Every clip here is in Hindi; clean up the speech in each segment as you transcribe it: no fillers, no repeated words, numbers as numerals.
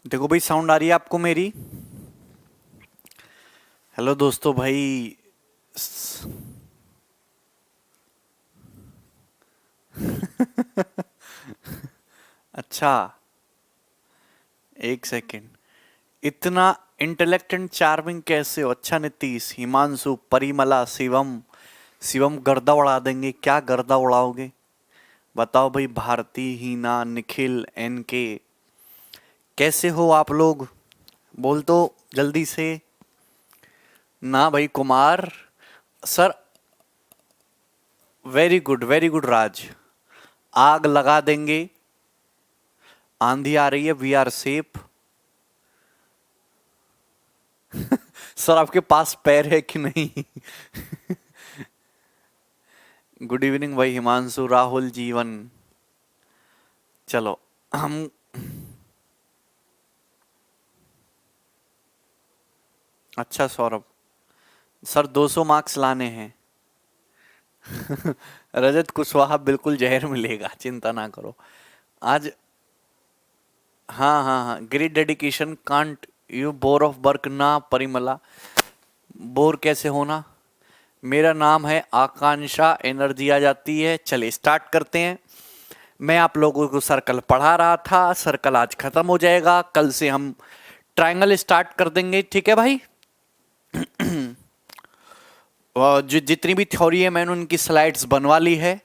देखो भाई, साउंड आ रही है आपको मेरी? हेलो दोस्तों भाई। स- अच्छा, एक सेकेंड। इतना इंटेलेक्ट एंड चार्मिंग कैसे हो? अच्छा, नीतीश, हिमांशु, परिमला, शिवम। शिवम गर्दा उड़ा देंगे। क्या गर्दा उड़ाओगे? बताओ भाई। भारती, हीना, निखिल, एनके, कैसे हो आप लोग? बोल तो जल्दी से। ना भाई, कुमार सर। वेरी गुड राज। आग लगा देंगे। आंधी आ रही है, वी आर सेफ। सर, आपके पास पैर है कि नहीं? गुड इवनिंग भाई हिमांशु, राहुल, जीवन। चलो हम। अच्छा सौरभ। सर, 200 मार्क्स लाने हैं। रजत कुशवाहा, बिल्कुल जहर मिलेगा, चिंता ना करो। आज। हाँ हाँ हाँ, great dedication, can't you bore of work ना परिमला। बोर कैसे होना? मेरा नाम है आकांक्षा, एनर्जी आ जाती है। चलिए स्टार्ट करते हैं। मैं आप लोगों को सर्कल पढ़ा रहा था। सर्कल आज खत्म हो जाएगा। कल से हम ट्रायंगल स्टार्ट कर देंगे, ठीक है भाई? और जो जितनी भी थ्योरी है मैंने उनकी स्लाइड्स बनवा ली है।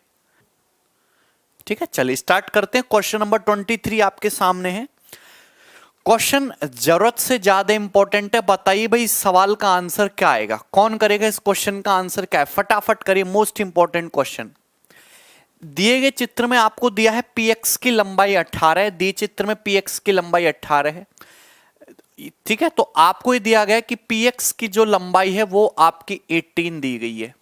ठीक है, चलिए स्टार्ट करते हैं। क्वेश्चन नंबर 23 आपके सामने है। क्वेश्चन जरूरत से ज्यादा इंपॉर्टेंट है। बताइए भाई, इस सवाल का आंसर क्या आएगा? कौन करेगा इस क्वेश्चन का आंसर? क्या है? फटाफट करिए। Most important question. दिए गए चित्र में आपको दिया है पीएक्स की लंबाई 18 है। दिए चित्र में पीएक्स की लंबाई 18 है। ठीक है, तो आपको ये दिया गया है कि पीएक्स की जो लंबाई है वो आपकी 18 दी गई है।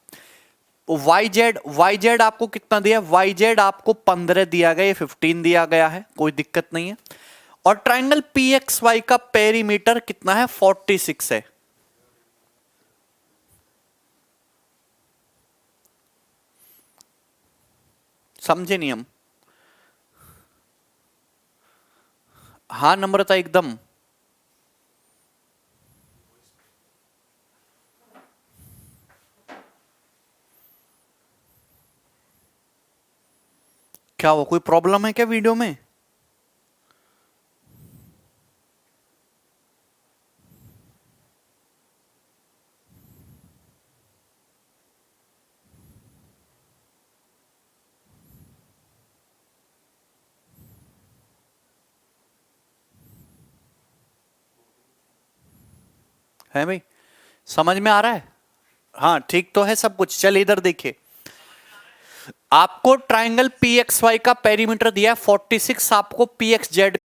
वाई जेड आपको कितना दिया है? वाई जेड आपको 15 दिया गया, 15 दिया गया है, कोई दिक्कत नहीं है। और ट्राइंगल पी एक्स वाई का पेरीमीटर कितना है? 46 है। समझे नहीं हम? हाँ नम्रता, एकदम। क्या हुआ? कोई प्रॉब्लम है क्या वीडियो में? है भाई? समझ में आ रहा है? हाँ ठीक तो है सब कुछ। चल इधर देखिए। आपको ट्राइंगल पी एक्स वाई का पेरीमीटर दिया है 46। आपको पी एक्स जेड।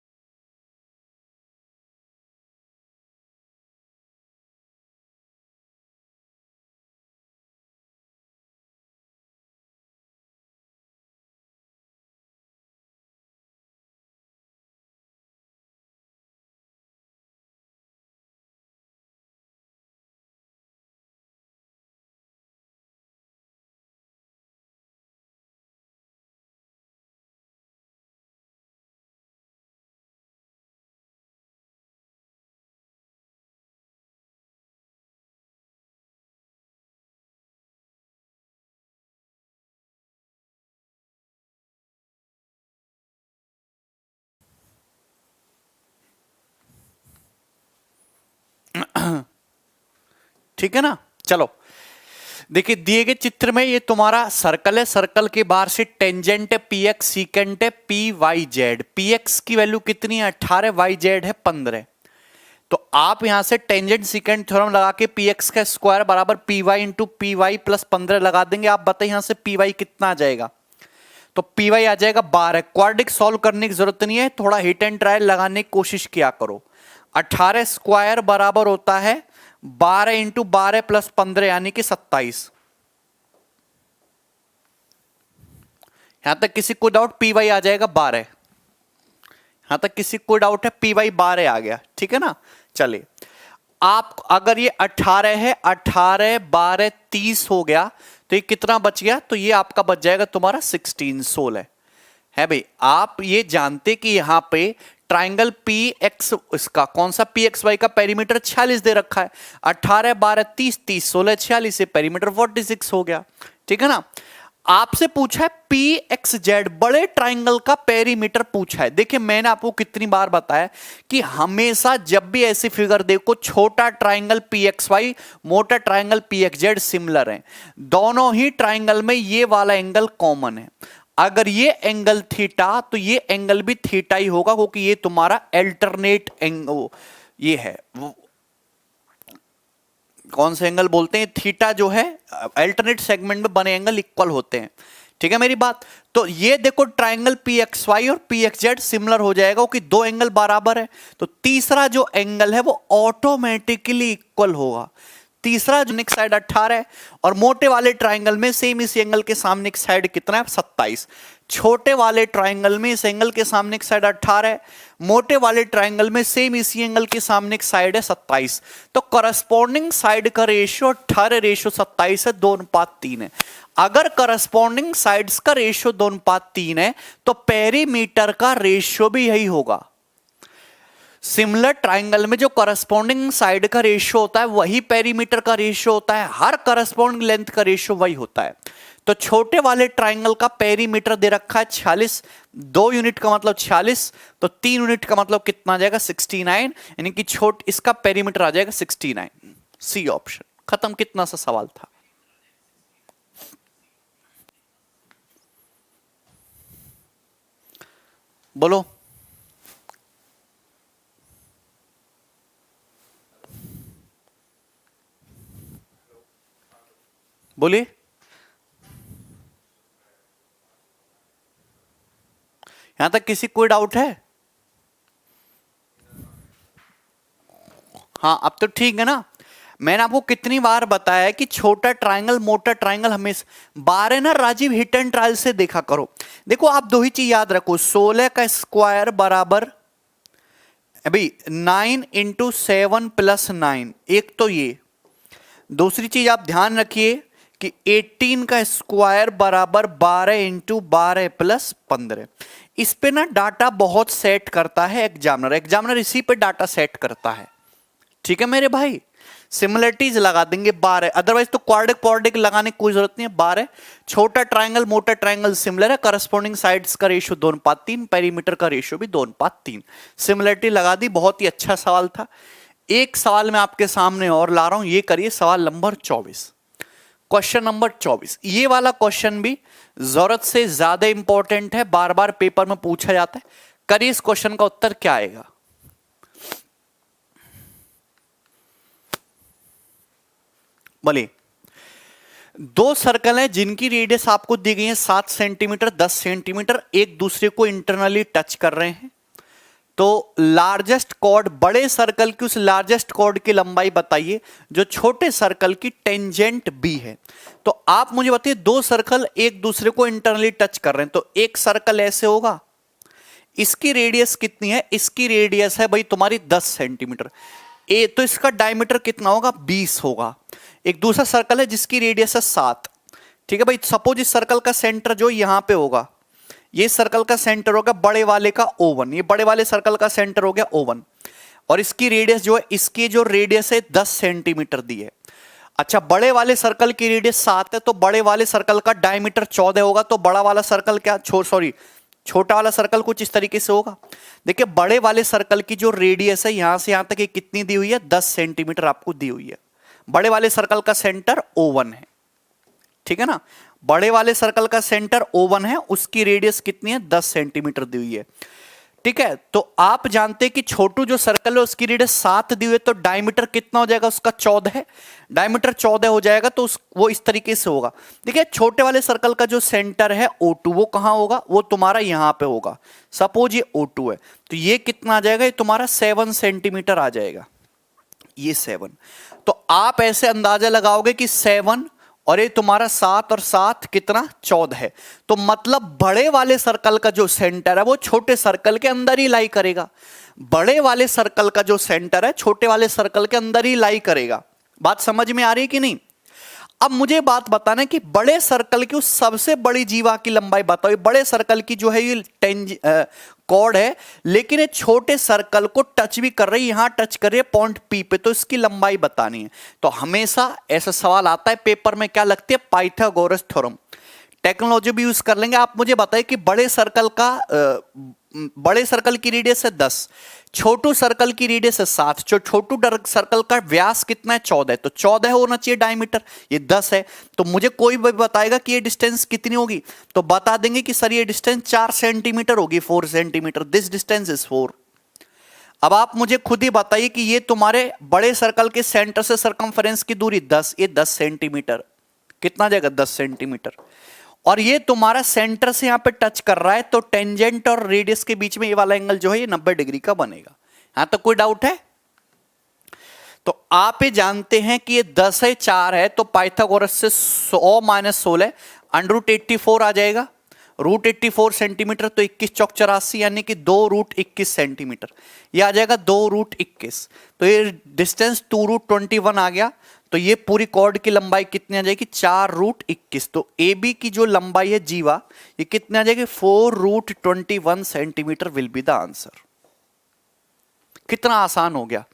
ठीक है ना? चलो देखिए, दिए गए चित्र में ये तुम्हारा सर्कल है। सर्कल के बाहर से टेंजेंट है पी एक्स, सीकेंट है P Y Z. P X की वैल्यू कितनी है? 18। वाई जेड है 15। तो आप यहां से टेंजेंट सीकेंट थ्योरम लगा के पी एक्स का स्क्वायर बराबर P Y into P Y plus 15 लगा देंगे। आप बताइए यहां से पी वाई कितना आ जाएगा? तो पी वाई आ जाएगा 12। क्वाड्रिक सॉल्व करने की जरूरत नहीं है, थोड़ा हिट एंड ट्रायल लगाने की कोशिश किया करो। 18 स्क्वायर बराबर होता है 12 इंटू 12 प्लस 15 यानी कि 27। यहां तक किसी को डाउट? पी वाई आ जाएगा 12। यहां तक किसी को डाउट है? पी वाई 12 आ गया, ठीक है ना? चलिए, आप अगर ये 18 है, 18 12 30 हो गया, तो ये कितना बच गया? तो ये आपका बच जाएगा तुम्हारा 16, 16। है भाई। आप ये जानते कि यहां पे ट्राइंगल पी एक्स, इसका कौन सा पी एक्स वाई का पेरीमीटर 46 दे रखा है, 18 12 30 30 16 46 से पेरीमीटर 46 हो गया, ठीक है ना। आपसे पूछा है पी एक्स जेड, बड़े ट्राइंगल का पेरीमीटर पूछा है। देखिए मैंने आपको कितनी बार बताया कि हमेशा जब भी ऐसी फिगर देखो, छोटा ट्राइंगल पी एक्स वाई, मोटा triangle P x Z similar है, दोनों ही ट्राइंगल में ये वाला एंगल कॉमन है। अगर ये एंगल थीटा तो ये एंगल भी थीटा ही होगा, क्योंकि ये तुम्हारा अल्टरनेट एंगल, ये है कौन से एंगल बोलते हैं, थीटा जो है अल्टरनेट सेगमेंट में बने एंगल इक्वल होते हैं, ठीक है मेरी बात। तो ये देखो ट्राइंगल पी एक्स वाई और पी एक्स जेड सिमिलर हो जाएगा क्योंकि दो एंगल बराबर है, तो तीसरा जो एंगल है वो ऑटोमेटिकली इक्वल होगा। तीसरा जो नेक्स्ट साइड 18 है और मोटे वाले ट्राइंगल में सेम इस एंगल के सामने की साइड कितना है 27, छोटे वाले ट्राइंगल में इस एंगल के सामने की साइड 18 है, मोटे वाले ट्राइंगल में सेम इसी एंगल के सामने की साइड है 27। तो करस्पॉन्डिंग साइड का रेशियो 18:27 है, 2:3 है। अगर करस्पॉन्डिंग साइड्स का रेशियो 2:3 है तो पेरीमीटर का रेशियो भी यही होगा। सिमिलर ट्राइंगल में जो करस्पॉन्डिंग साइड का रेशियो होता है वही पेरीमीटर का रेशियो होता है, हर करस्पॉन्डिंग लेंथ का रेशियो वही होता है। तो छोटे वाले ट्राइंगल का पेरीमीटर दे रखा है 46, 2 यूनिट का मतलब 46, तो 3 यूनिट का मतलब कितना आ जाएगा 69, यानी कि इसका पेरीमीटर आ जाएगा 69। सी ऑप्शन खत्म। कितना सा सवाल था? बोलो बोलिए। यहां तक किसी कोई डाउट है? हाँ अब तो ठीक है ना। मैंने आपको कितनी बार बताया कि छोटा ट्राइंगल मोटा ट्राइंगल हमेशा बार है ना राजीव, हिट एंड ट्रायल से देखा करो। देखो आप दो ही चीज याद रखो, 16 का स्क्वायर बराबर अभी 9 × 7 + 9, एक तो ये। दूसरी चीज आप ध्यान रखिए कि 18 का स्क्वायर बराबर 12 × 12 + 15। इस पे ना डाटा बहुत सेट करता है एग्जामिनर इसी पे डाटा सेट करता है, ठीक है मेरे भाई। सिमिलरिटीज लगा देंगे 12, अदरवाइज तो क्वाड्रिक लगाने की कोई जरूरत नहीं है। 12 छोटा ट्राइंगल मोटा ट्राइंगल सिमिलर है, करस्पॉन्डिंग साइड्स का रेशियो 2:3, पेरीमीटर का रेशियो भी 2:3। सिमिलरिटी लगा दी, बहुत ही अच्छा सवाल था। एक सवाल मैं आपके सामने और ला रहा हूं, ये करिए सवाल नंबर 24, क्वेश्चन नंबर 24। ये वाला क्वेश्चन भी जरूरत से ज्यादा इंपॉर्टेंट है, बार बार पेपर में पूछा जाता है। करिए इस क्वेश्चन का उत्तर क्या आएगा। बोलिए। दो सर्कल हैं जिनकी रेडियस आपको दी गई है 7 सेंटीमीटर 10 सेंटीमीटर, एक दूसरे को इंटरनली टच कर रहे हैं। तो लार्जेस्ट कॉर्ड, बड़े सर्कल की उस लार्जेस्ट कॉर्ड की लंबाई बताइए जो छोटे सर्कल की टेंजेंट बी है। तो आप मुझे बताइए, दो सर्कल एक दूसरे को इंटरनली टच कर रहे हैं, तो एक सर्कल ऐसे होगा, इसकी रेडियस कितनी है, इसकी रेडियस है भाई तुम्हारी 10 सेंटीमीटर, तो इसका डायमीटर कितना होगा 20 होगा। एक दूसरा सर्कल है जिसकी रेडियस है 7, ठीक है भाई। सपोज इस सर्कल का सेंटर जो यहां पे होगा, ये सर्कल का सेंटर होगा बड़े वाले का O1, ये बड़े वाले सर्कल का सेंटर हो गया O1, और इसकी रेडियस जो है, इसकी जो रेडियस है 10 सेंटीमीटर दी है। अच्छा, बड़े वाले सर्कल की रेडियस 7 है, तो बड़े वाले सर्कल का डायमीटर 14 होगा। तो बड़ा वाला सर्कल क्या, छोटा वाला सर्कल कुछ इस तरीके से होगा। देखिए बड़े वाले सर्कल की जो रेडियस है यहां से यहां तक ये कितनी दी हुई है, 10 सेंटीमीटर आपको दी हुई है। बड़े वाले सर्कल का सेंटर O1 है, ठीक है ना। बड़े वाले सर्कल का सेंटर O1 है, उसकी रेडियस कितनी है 10 सेंटीमीटर दी हुई है, ठीक है। तो आप जानते हैं कि छोटू जो सर्कल है उसकी रेडियस 7 दी हुई है, तो डायमीटर कितना हो जाएगा उसका 14 है, डायमीटर 14 हो जाएगा। तो वो इस तरीके से होगा। देखिए छोटे वाले सर्कल का जो सेंटर है O2 वो कहां होगा, वो तुम्हारा यहां पे होगा। सपोज ये O2 है, तो ये कितना आ जाएगा, ये तुम्हारा 7 सेंटीमीटर आ जाएगा, ये 7। तो आप ऐसे अंदाजा लगाओगे कि 7 और ये तुम्हारा 7 और 7 कितना 14 है। तो मतलब बड़े वाले सर्कल का जो सेंटर है वो छोटे सर्कल के अंदर ही लाई करेगा। बड़े वाले सर्कल का जो सेंटर है छोटे वाले सर्कल के अंदर ही लाई करेगा। बात समझ में आ रही है कि नहीं? अब मुझे बात बताना कि बड़े सर्कल की उस सबसे बड़ी जीवा की लंबाई बताओ। ये बड़े सर्कल की जो है ये कॉर्ड है, लेकिन ये छोटे सर्कल को टच भी कर रही है, यहां टच कर रही है पॉइंट पी पे, तो इसकी लंबाई बतानी है। तो हमेशा ऐसा सवाल आता है पेपर में, क्या लगती है, पाइथागोरस थ्योरम। टेक्नोलॉजी भी यूज कर लेंगे। आप मुझे बताइए कि बड़े सर्कल की रेडियस है 10, छोटू सर्कल की रेडियस है 7, जो छोटू सर्कल का व्यास कितना है 14, तो 14 होना चाहिए डायमीटर, ये 10 है। तो मुझे कोई भी बताएगा कि ये डिस्टेंस कितनी होगी, तो बता देंगे कि सर ये डिस्टेंस 4 सेंटीमीटर होगी, 4 सेंटीमीटर, दिस डिस्टेंस इज 4। अब आप मुझे खुद ही बताइए कि ये तुम्हारे बड़े सर्कल के सेंटर से सरकमफ्रेंस की दूरी 10, ये 10 सेंटीमीटर, कितना जाएगा 10 सेंटीमीटर। और ये तुम्हारा सेंटर से यहां पे टच कर रहा है, तो टेंजेंट और रेडियस के बीच में ये वाला एंगल जो है ये 90 डिग्री का बनेगा। यहां तक कोई डाउट है? तो आप ये जानते हैं कि ये 10 है 4 है, तो पाइथागोरस से 100 माइनस 16 √84 आ जाएगा। √84 सेंटीमीटर, तो 21 चौक 84 यानी कि 2√21 सेंटीमीटर, ये आ जाएगा 2√21। तो ये डिस्टेंस 2√21 आ गया। तो ये पूरी कॉर्ड की लंबाई कितनी आ जाएगी, 4√21। तो ए बी की जो लंबाई है जीवा, ये कितनी आ जाएगी, 4√21 centimetre will be the answer. कितना आसान हो गया,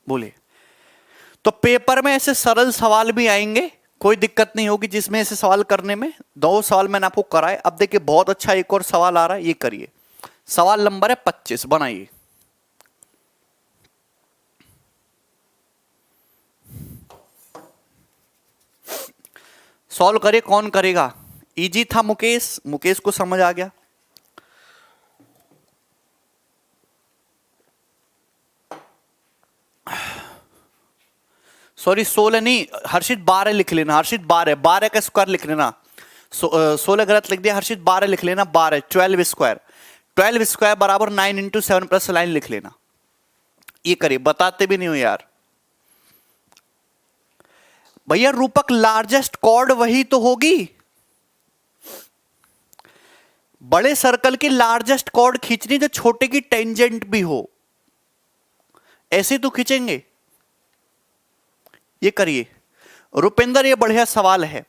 बोलिए। तो पेपर में ऐसे सरल सवाल भी आएंगे, कोई दिक्कत नहीं होगी जिसमें ऐसे सवाल करने में। 2 सवाल मैंने आपको कराए। अब देखिए बहुत अच्छा एक और सवाल आ रहा है, ये करिए। सवाल नंबर है 25, बनाइए। सॉल्व करे, कौन करेगा? इजी था मुकेश, मुकेश को समझ आ गया। सॉरी 16 नहीं हर्षित, 12 लिख लेना। हर्षित 12 का स्क्वायर लिख लेना। 16 गलत लिख दिया हर्षित, 12 लिख लेना। 12 12 स्क्वायर, 12 स्क्वायर बराबर 9 इंटू 7 प्लस लाइन लिख लेना। ये करिए, बताते भी नहीं हो यार भैया। रूपक लार्जेस्ट कॉर्ड वही तो होगी, बड़े सर्कल की लार्जेस्ट कॉर्ड खींचनी जो छोटे की टेंजेंट भी हो, ऐसे तो खींचेंगे। ये करिए रुपेंद्र, ये बढ़िया सवाल है।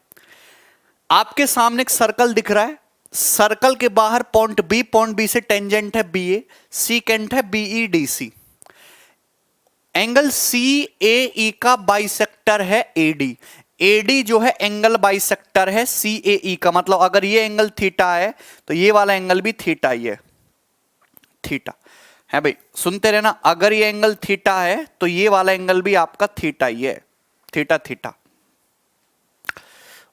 आपके सामने एक सर्कल दिख रहा है, सर्कल के बाहर पॉइंट बी से टेंजेंट है बी ए, सीकेंट है बीई डीसी। एंगल सी ए ई का बाइसेक्टर है एडी। एडी जो है एंगल बाइसेक्टर है सी ए ई का, मतलब अगर ये एंगल थीटा है तो ये वाला एंगल भी थीटा ही है, थीटा है भाई। सुनते रहना, अगर ये एंगल थीटा है तो ये वाला एंगल भी आपका थीटा ही है, थीटा थीटा।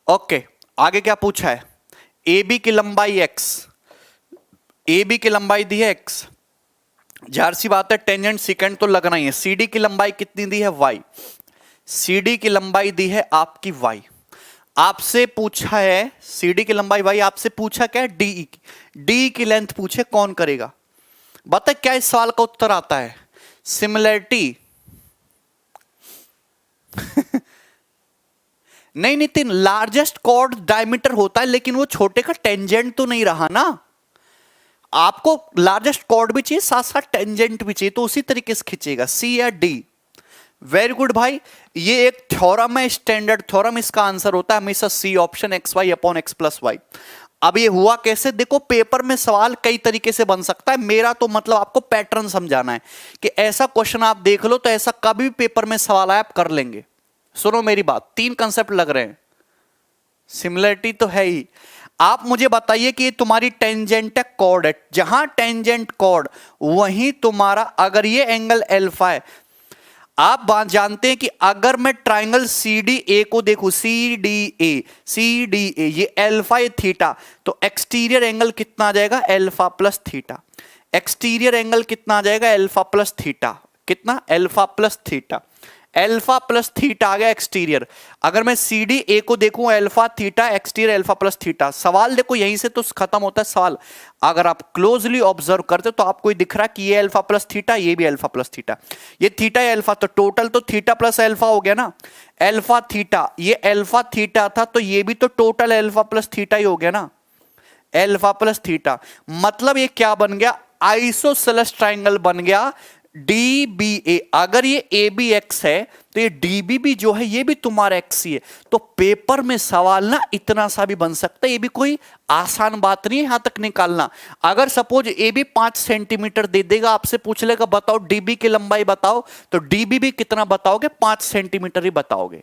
ओके, आगे क्या पूछा है? ए बी की लंबाई x, ए बी की लंबाई दी है x, जाहिर सी बात है टेंजेंट सीकेंट तो लगना ही है। CD की लंबाई कितनी दी है y, CD की लंबाई दी है आपकी y। आपसे पूछा है CD की लंबाई y, आपसे पूछा क्या है DE की, DE की लेंथ पूछे, कौन करेगा? बता क्या इस सवाल का उत्तर आता है, सिमिलरिटी। नहीं नितिन, लार्जेस्ट कॉर्ड डायमीटर होता है, लेकिन वो छोटे का टेंजेंट तो नहीं रहा ना। आपको लार्जेस्ट कॉर्ड भी चाहिए, साथ साथ टेंजेंट भी चाहिए, तो उसी तरीके से खींचेगा, सी या डी। वेरी गुड भाई, ये एक थ्योरम है, स्टैंडर्ड थ्योरम, इसका आंसर होता है हमेशा C option, X Y upon x plus Y. अब ये हुआ कैसे? देखो पेपर में सवाल कई तरीके से बन सकता है, मेरा तो मतलब आपको पैटर्न समझाना है कि ऐसा क्वेश्चन आप देख लो तो ऐसा कभी भी पेपर में सवाल आए आप कर लेंगे। सुनो मेरी बात, 3 कंसेप्ट लग रहे हैं, सिमिलरिटी तो है ही। आप मुझे बताइए कि ये तुम्हारी टेंजेंट कॉर्ड है, जहां टेंजेंट कॉर्ड वहीं तुम्हारा, अगर ये एंगल अल्फा है, आप बात जानते हैं कि अगर मैं ट्राइंगल CDA को देखूं, CDA ये अल्फा ये थीटा, तो एक्सटीरियर एंगल कितना आ जाएगा, alpha plus theta. Exterior angle कितना आ जाएगा, अल्फा प्लस थीटा। कितना? Alpha plus theta. Alpha plus theta आ गया एक्सटीरियर। अगर मैं CDA को देखूं, alpha theta, exterior alpha plus theta. सवाल देखो यहीं से तो खत्म होता है सवाल। अगर आप क्लोजली ऑब्जर्व करते तो आपको दिख रहा है कि ये अल्फा प्लस थीटा, ये भी अल्फा प्लस थीटा, ये थीटा है अल्फा, तो टोटल तो थीटा प्लस अल्फा हो गया ना। अल्फा थीटा, ये अल्फा थीटा था, तो ये भी तो टोटल अल्फा प्लस थीटा ही हो गया ना, अल्फा प्लस थीटा। मतलब ये क्या बन गया, आइसोसेलेस ट्राइंगल बन गया, डी बी ए, अगर ये ए बी एक्स है तो ये डी बी भी जो है ये भी तुम्हारा एक्स ही है। तो पेपर में सवाल ना इतना सा भी बन सकता है, ये भी कोई आसान बात नहीं है यहां तक निकालना। अगर सपोज ए बी 5 सेंटीमीटर दे देगा, आपसे पूछ लेगा बताओ डी बी की लंबाई बताओ, तो डी बी भी कितना बताओगे, 5 सेंटीमीटर ही बताओगे।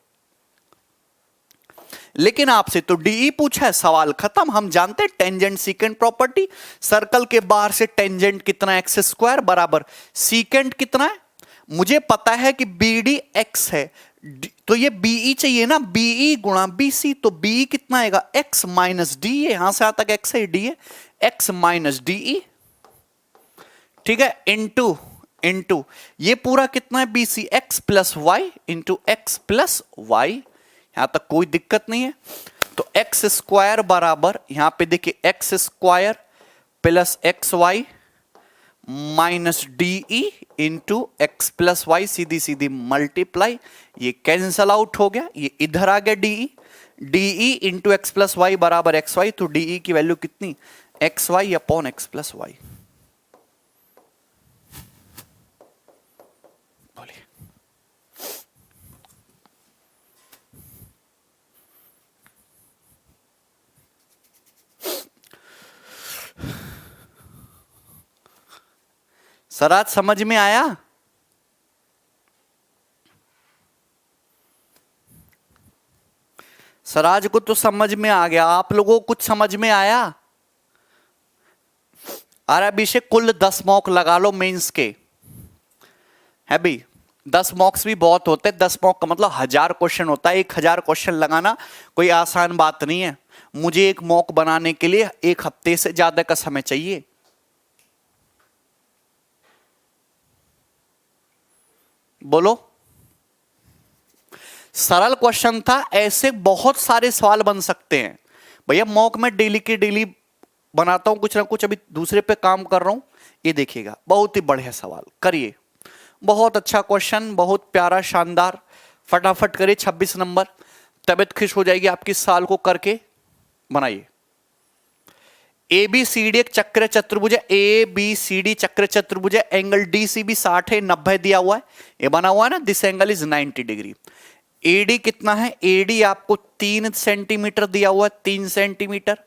लेकिन आपसे तो डीई पूछा है, सवाल खत्म। हम जानते हैं टेंजेंट सीकेंट प्रॉपर्टी, सर्कल के बाहर से टेंजेंट कितना एक्स स्क्वायर बराबर सीकेंट कितना है, मुझे पता है कि बी डी एक्स है, तो ये बीई चाहिए ना, बीई गुणा बीसी, तो बीई कितना आएगा एक्स माइनस डी, यहां से आता एक्स है डी है, एक्स माइनस डीई, ठीक है, इनटू इनटू ये पूरा कितना है BC, X plus Y into x plus Y, यहां तक कोई दिक्कत नहीं है। तो एक्स स्क्वायर बराबर यहां पे देखिए x square plus x y minus D E into x plus y, सीधी सीधी मल्टीप्लाई, ये कैंसल आउट हो गया, ये इधर आ गया D E, D E into x plus y बराबर एक्स वाई, तो डीई की वैल्यू कितनी, x Y upon x plus y. Sir आज समझ में आया? सर आज को तो समझ में आ गया, आप लोगों को कुछ समझ में आया? अरे अभिषेक कुल 10 मॉक लगा लो मेंस के, है भी 10 मॉक्स भी बहुत होते हैं, 10 मॉक का मतलब 1000 क्वेश्चन होता है, 1000 क्वेश्चन लगाना कोई आसान बात नहीं है। मुझे एक मॉक बनाने के लिए 1 हफ्ते से ज्यादा का समय चाहिए। बोलो, सरल क्वेश्चन था, ऐसे बहुत सारे सवाल बन सकते हैं भैया। मॉक में डेली के डेली बनाता हूं कुछ ना कुछ, अभी दूसरे पे काम कर रहा हूं, ये देखिएगा बहुत ही बढ़िया सवाल करिए, बहुत अच्छा क्वेश्चन, बहुत प्यारा शानदार, फटाफट करिए 26 नंबर, तबीयत खुश हो जाएगी आपकी साल को करके। बनाइए ए बी सी डी एक चक्र चतुर्भुज है, ए बी सी डी चक्र चतुर्भुज है, एंगल डी सी बी 60 है, 90 दिया हुआ है, ये बना हुआ है ना, this angle is 90 degree. AD कितना है, एडी आपको 3 सेंटीमीटर दिया हुआ है, 3 सेंटीमीटर,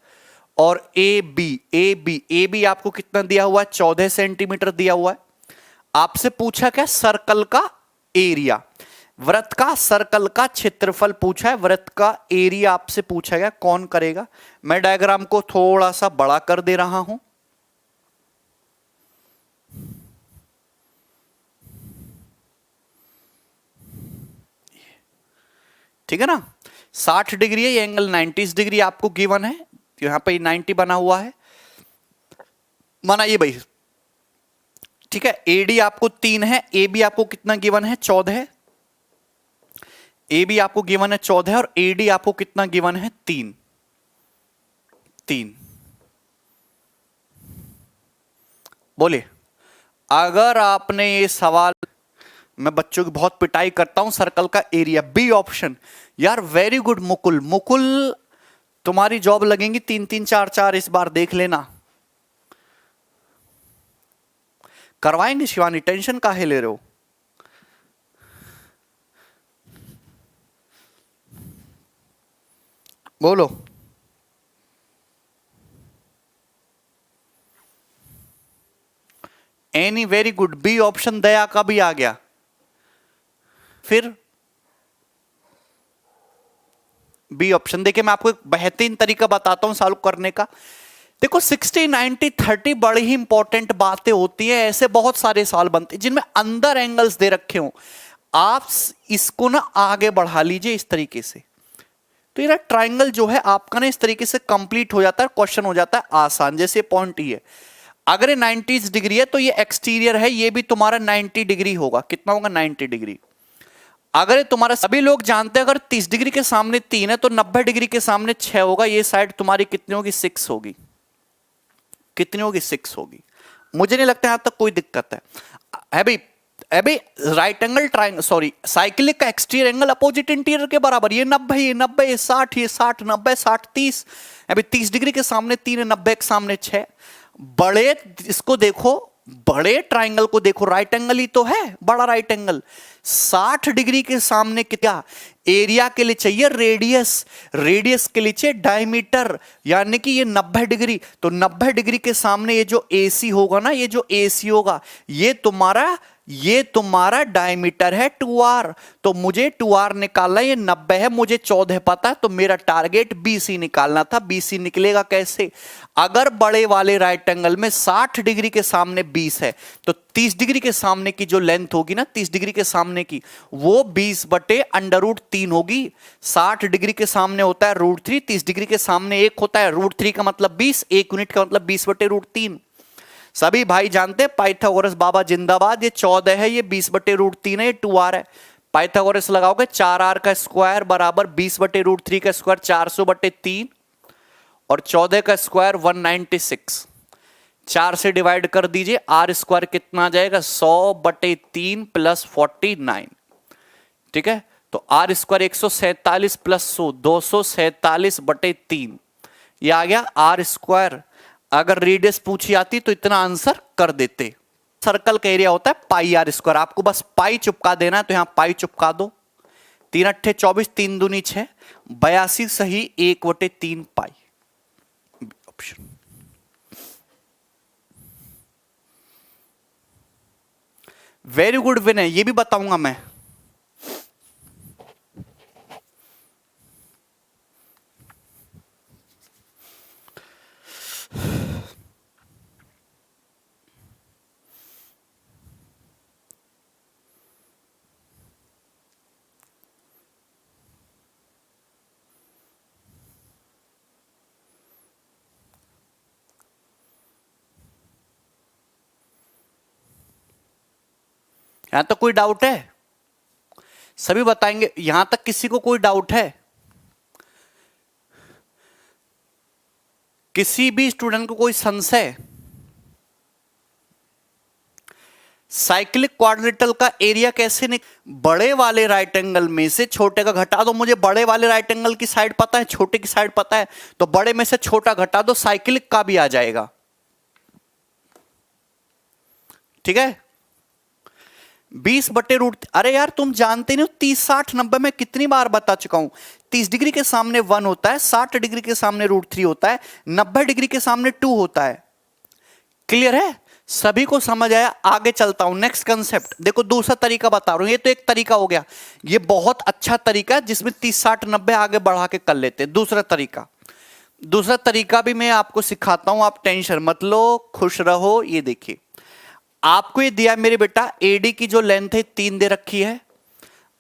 और ए बी आपको कितना दिया हुआ है, 14 सेंटीमीटर दिया हुआ है। आपसे पूछा क्या, सर्कल का एरिया, वृत्त का सर्कल का क्षेत्रफल पूछा है, वृत्त का एरिया आपसे पूछा गया, कौन करेगा। मैं डायग्राम को थोड़ा सा बड़ा कर दे रहा हूं, ठीक है ना, 60 डिग्री है, ये एंगल 90 डिग्री आपको गिवन है, तो यहां पे 90 बना हुआ है, बनाइए भाई, ठीक है। एडी आपको 3 है, ए बी आपको कितना गिवन है, 14 है, ए बी आपको गिवन है 14 और ए डी आपको कितना गिवन है, 3। बोले, अगर आपने ये सवाल, मैं बच्चों की बहुत पिटाई करता हूं, सर्कल का एरिया, बी ऑप्शन, यार वेरी गुड मुकुल, मुकुल तुम्हारी जॉब लगेंगी 3-3 4-4, इस बार देख लेना, करवाएंगे शिवानी, टेंशन काहे ले रहे हो। बोलो, any, very good, B option Daya का भी आ गया। फिर बी ऑप्शन देखिए, मैं आपको एक बेहतरीन तरीका बताता हूं सॉल्व करने का। देखो 60, 90, 30 बड़ी ही इंपॉर्टेंट बातें होती हैं, ऐसे बहुत सारे सवाल बनते हैं जिनमें अंदर एंगल्स दे रखे हों, आप इसको ना आगे बढ़ा लीजिए इस तरीके से, तो ये ट्राइंगल जो है आपका ना इस तरीके से कंप्लीट हो जाता है, क्वेश्चन हो जाता है आसान। जैसे पॉइंट ये, अगर ये 90 डिग्री है तो ये एक्सटीरियर है, ये भी तुम्हारा 90 डिग्री होगा, कितना होगा 90 डिग्री। अगर तुम्हारा, सभी लोग जानते हैं अगर 30 डिग्री के सामने 3 है तो 90 डिग्री के सामने 6 होगा, ये साइड तुम्हारी कितनी होगी, 6 होगी, कितनी होगी, 6 होगी। मुझे नहीं लगता यहां तक कोई दिक्कत है भाई। अभी right angle triangle, sorry cyclic का एक्सटीरियर एंगल अपोजिट इंटीरियर के बराबर, ये 90, ये 90, ये 60, ये 60, 90, 60, 30, अभी 30 डिग्री के सामने 3 है, 90 के सामने 6, बड़े इसको देखो बड़े ट्राइंगल को देखो, राइट एंगल ही तो है, बड़ा राइट एंगल। 60 डिग्री के सामने क्या एरिया के लिए चाहिए? रेडियस। रेडियस के लिए चाहिए डायमीटर, यानी कि ये 90 डिग्री। तो 90 डिग्री के सामने ये जो AC होगा ना, ये जो AC होगा, ये तुम्हारा डायमीटर है 2r। तो मुझे 2r निकालना है, ये 90 है, मुझे 14 पता है, तो मेरा टारगेट BC निकालना था। BC निकलेगा कैसे? अगर बड़े वाले राइट एंगल में 60 डिग्री के सामने 20 है, तो 30 डिग्री के सामने की जो लेंथ होगी ना, 30 डिग्री के सामने की, वो 20/√3 होगी। 60 डिग्री के सामने होता है √3, 30 डिग्री के सामने 1 होता है, √3 का मतलब 20, 1 यूनिट का मतलब 20/√3। सभी भाई जानते हैं पाइथागोरस बाबा जिंदाबाद। ये 14 है, ये 20/√3 है, ये 2r है। पाइथागोरस लगाओगे 4r का स्क्वायर बराबर 20/√3 का स्क्वायर 400/3 और 14 का स्क्वायर 196। 4 से डिवाइड कर दीजिए, आर स्क्वायर कितना आ जाएगा? 100/3 + 49। ठीक है, तो आर स्क्वायर 147 + 100 247/3, ये आ गया आर स्क्वायर। अगर रेडियस पूछी आती तो इतना आंसर कर देते। सर्कल का एरिया होता है पाई आर स्क्वायर, आपको बस पाई चिपका देना है, तो यहां पाई चिपका दो। 3 अट्ठे 24, 3 दूनी 6, 82 सही 1/3 पाई। ऑप्शन वेरी गुड विनय, ये भी बताऊंगा मैं। यहां तक कोई डाउट है? सभी बताएंगे। यहां तक किसी को कोई डाउट है? किसी भी स्टूडेंट को कोई संशय? साइक्लिक क्वाड्रिलेटरल का एरिया कैसे बड़े वाले राइट एंगल में से छोटे का घटा दो। मुझे बड़े वाले राइट एंगल की साइड पता है, छोटे की साइड पता है, तो बड़े में से छोटा घटा दो, साइक्लिक का भी आ जाएगा। ठीक है, 20/√, अरे यार तुम जानते नहीं हो 30 60 90 में कितनी बार बता चुका हूं। 30 डिग्री के सामने 1 होता है, 60 डिग्री के सामने √3 होता है, 90 डिग्री के सामने 2 होता है। क्लियर है? सभी को समझ आया? आगे चलता हूं, नेक्स्ट कंसेप्ट देखो। दूसरा तरीका बता रहा हूं, ये तो एक तरीका हो गया, ये बहुत अच्छा तरीका है जिसमें 30 60 90 आगे बढ़ा के कर लेते हैं। दूसरा तरीका भी मैं आपको सिखाता हूं, आप टेंशन मत लो, खुश रहो। ये देखिए, आपको ये दिया मेरे बेटा, AD की जो लेंथ है 3 दे रखी है।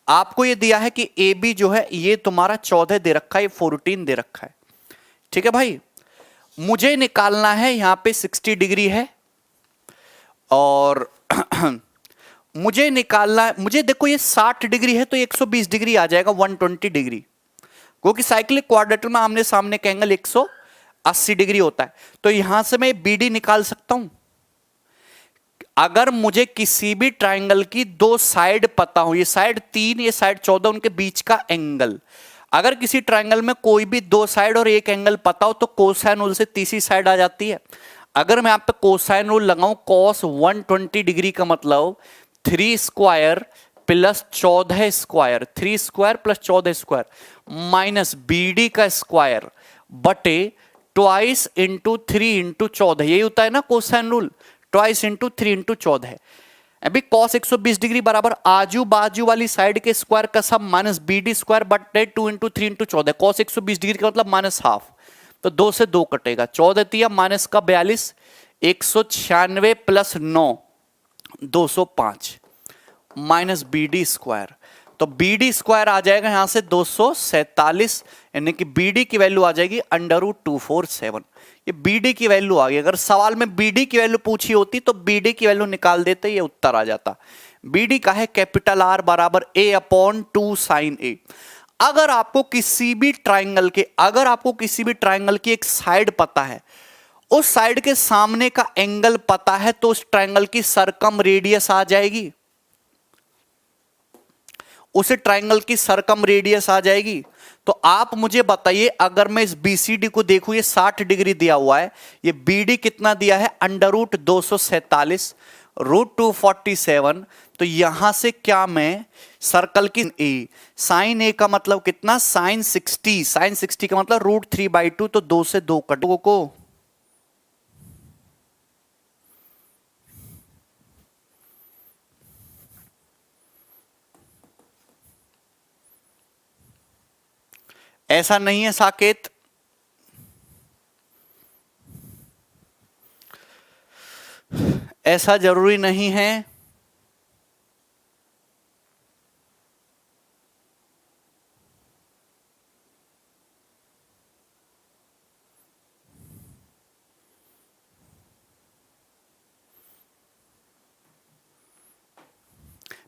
आपको ये दिया है कि AB जो है ये तुम्हारा 14 दे रखा है, ये 14 दे रखा है। ठीक है भाई, मुझे निकालना है, यहां पे 60 डिग्री है और मुझे निकालना है, मुझे देखो ये 60 डिग्री है तो 120 डिग्री आ जाएगा, 120 डिग्री, क्योंकि साइक्लिक क्वाड्रेटर में आमने सामने का एंगल 180 डिग्री होता है। तो यहां से मैं BD निकाल सकता हूं। अगर मुझे किसी भी ट्राइंगल की 2 साइड पता हो, ये साइड 3, ये साइड 14, उनके बीच का एंगल, अगर किसी ट्राइंगल में कोई भी 2 साइड और एक एंगल पता हो तो कोसाइन रूल से तीसरी साइड आ जाती है। अगर मैं आप पे कोसाइन रूल लगाऊं, cos 120 डिग्री का मतलब 3 square plus 14 square, 3 square plus 14 square minus BD का स्क्वायर बटे ट्वाइस इंटू 3 इंटू 14, यही होता है ना cosine rule, twice into 3 into 14। अभी cos 120 डिग्री बराबर आजू बाजू वाली साइड के स्क्वायर का सब माइनस BD स्क्वायर बटे 2 इंटू 3 इंटू 14। cos 120 डिग्री का मतलब माइनस हाफ, तो 2 से 2 कटेगा, 14 तिया माइनस का 42, 196 प्लस 9 205 माइनस BD स्क्वायर, तो BD स्क्वायर आ जाएगा यहां से 247, यानी कि BD की वैल्यू आ जाएगी √247। ये BD की वैल्यू आ गई। अगर सवाल में BD की वैल्यू पूछी होती तो BD की वैल्यू निकाल देते, ये उत्तर आ जाता। BD का है कैपिटल R बराबर A/2 sin A। अगर आपको किसी भी ट्राइंगल की एक साइड पता है, उस साइड के सामने का एंगल पता है, तो उस ट्राइंगल की सरकम रेडियस आ जाएगी, उस ट्राइंगल की सरकम रेडियस आ जाएगी। तो आप मुझे बताइए, अगर मैं इस BCD को देखूं, ये 60 डिग्री दिया हुआ है, ये BD कितना दिया है, √247 √247। तो यहां से क्या मैं सर्कल की साइन ए का मतलब कितना, साइन 60 का मतलब √3/2, तो 2 से 2 कटो को। ऐसा नहीं है साकेत, ऐसा जरूरी नहीं है।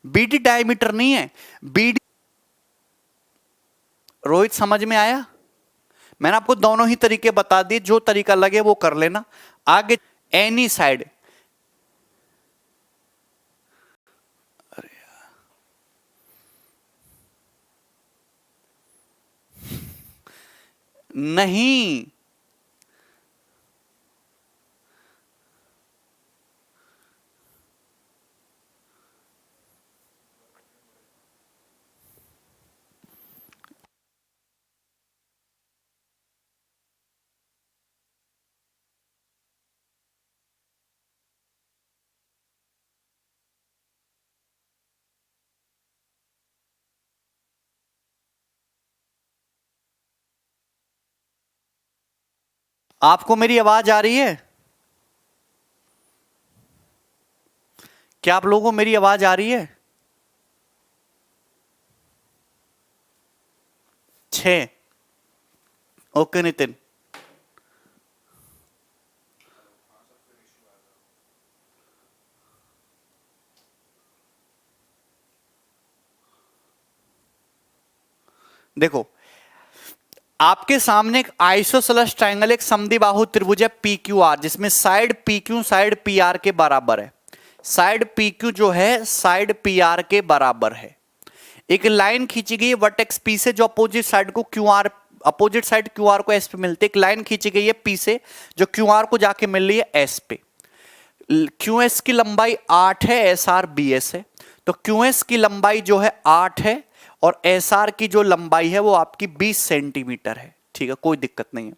BD डायमीटर नहीं है, BD। रोहित समझ में आया? मैंने आपको दोनों ही तरीके बता दिए, जो तरीका लगे वो कर लेना। आगे एनी साइड, नहीं, आपको मेरी आवाज आ रही है? क्या आप लोगों को मेरी आवाज आ रही है? 6। ओके नितिन। देखो, आपके सामने एक आइसोसेलेस ट्रायंगल, एक समद्विबाहु त्रिभुज है PQR, जिसमें साइड PQ साइड PR के बराबर है। साइड PQ जो है साइड PR के बराबर है। एक लाइन खींची गई है वर्टेक्स P से, जो अपोजिट साइड को QR, अपोजिट साइड QR को S पे मिलती है। एक लाइन खींची गई है P से जो QR को जाके मिल रही है S पे। QS की लंबाई 8 है, SR BS है। तो QS की लंबाई जो है 8 है और SR की जो लंबाई है वो आपकी 20 सेंटीमीटर है। ठीक है, कोई दिक्कत नहीं है।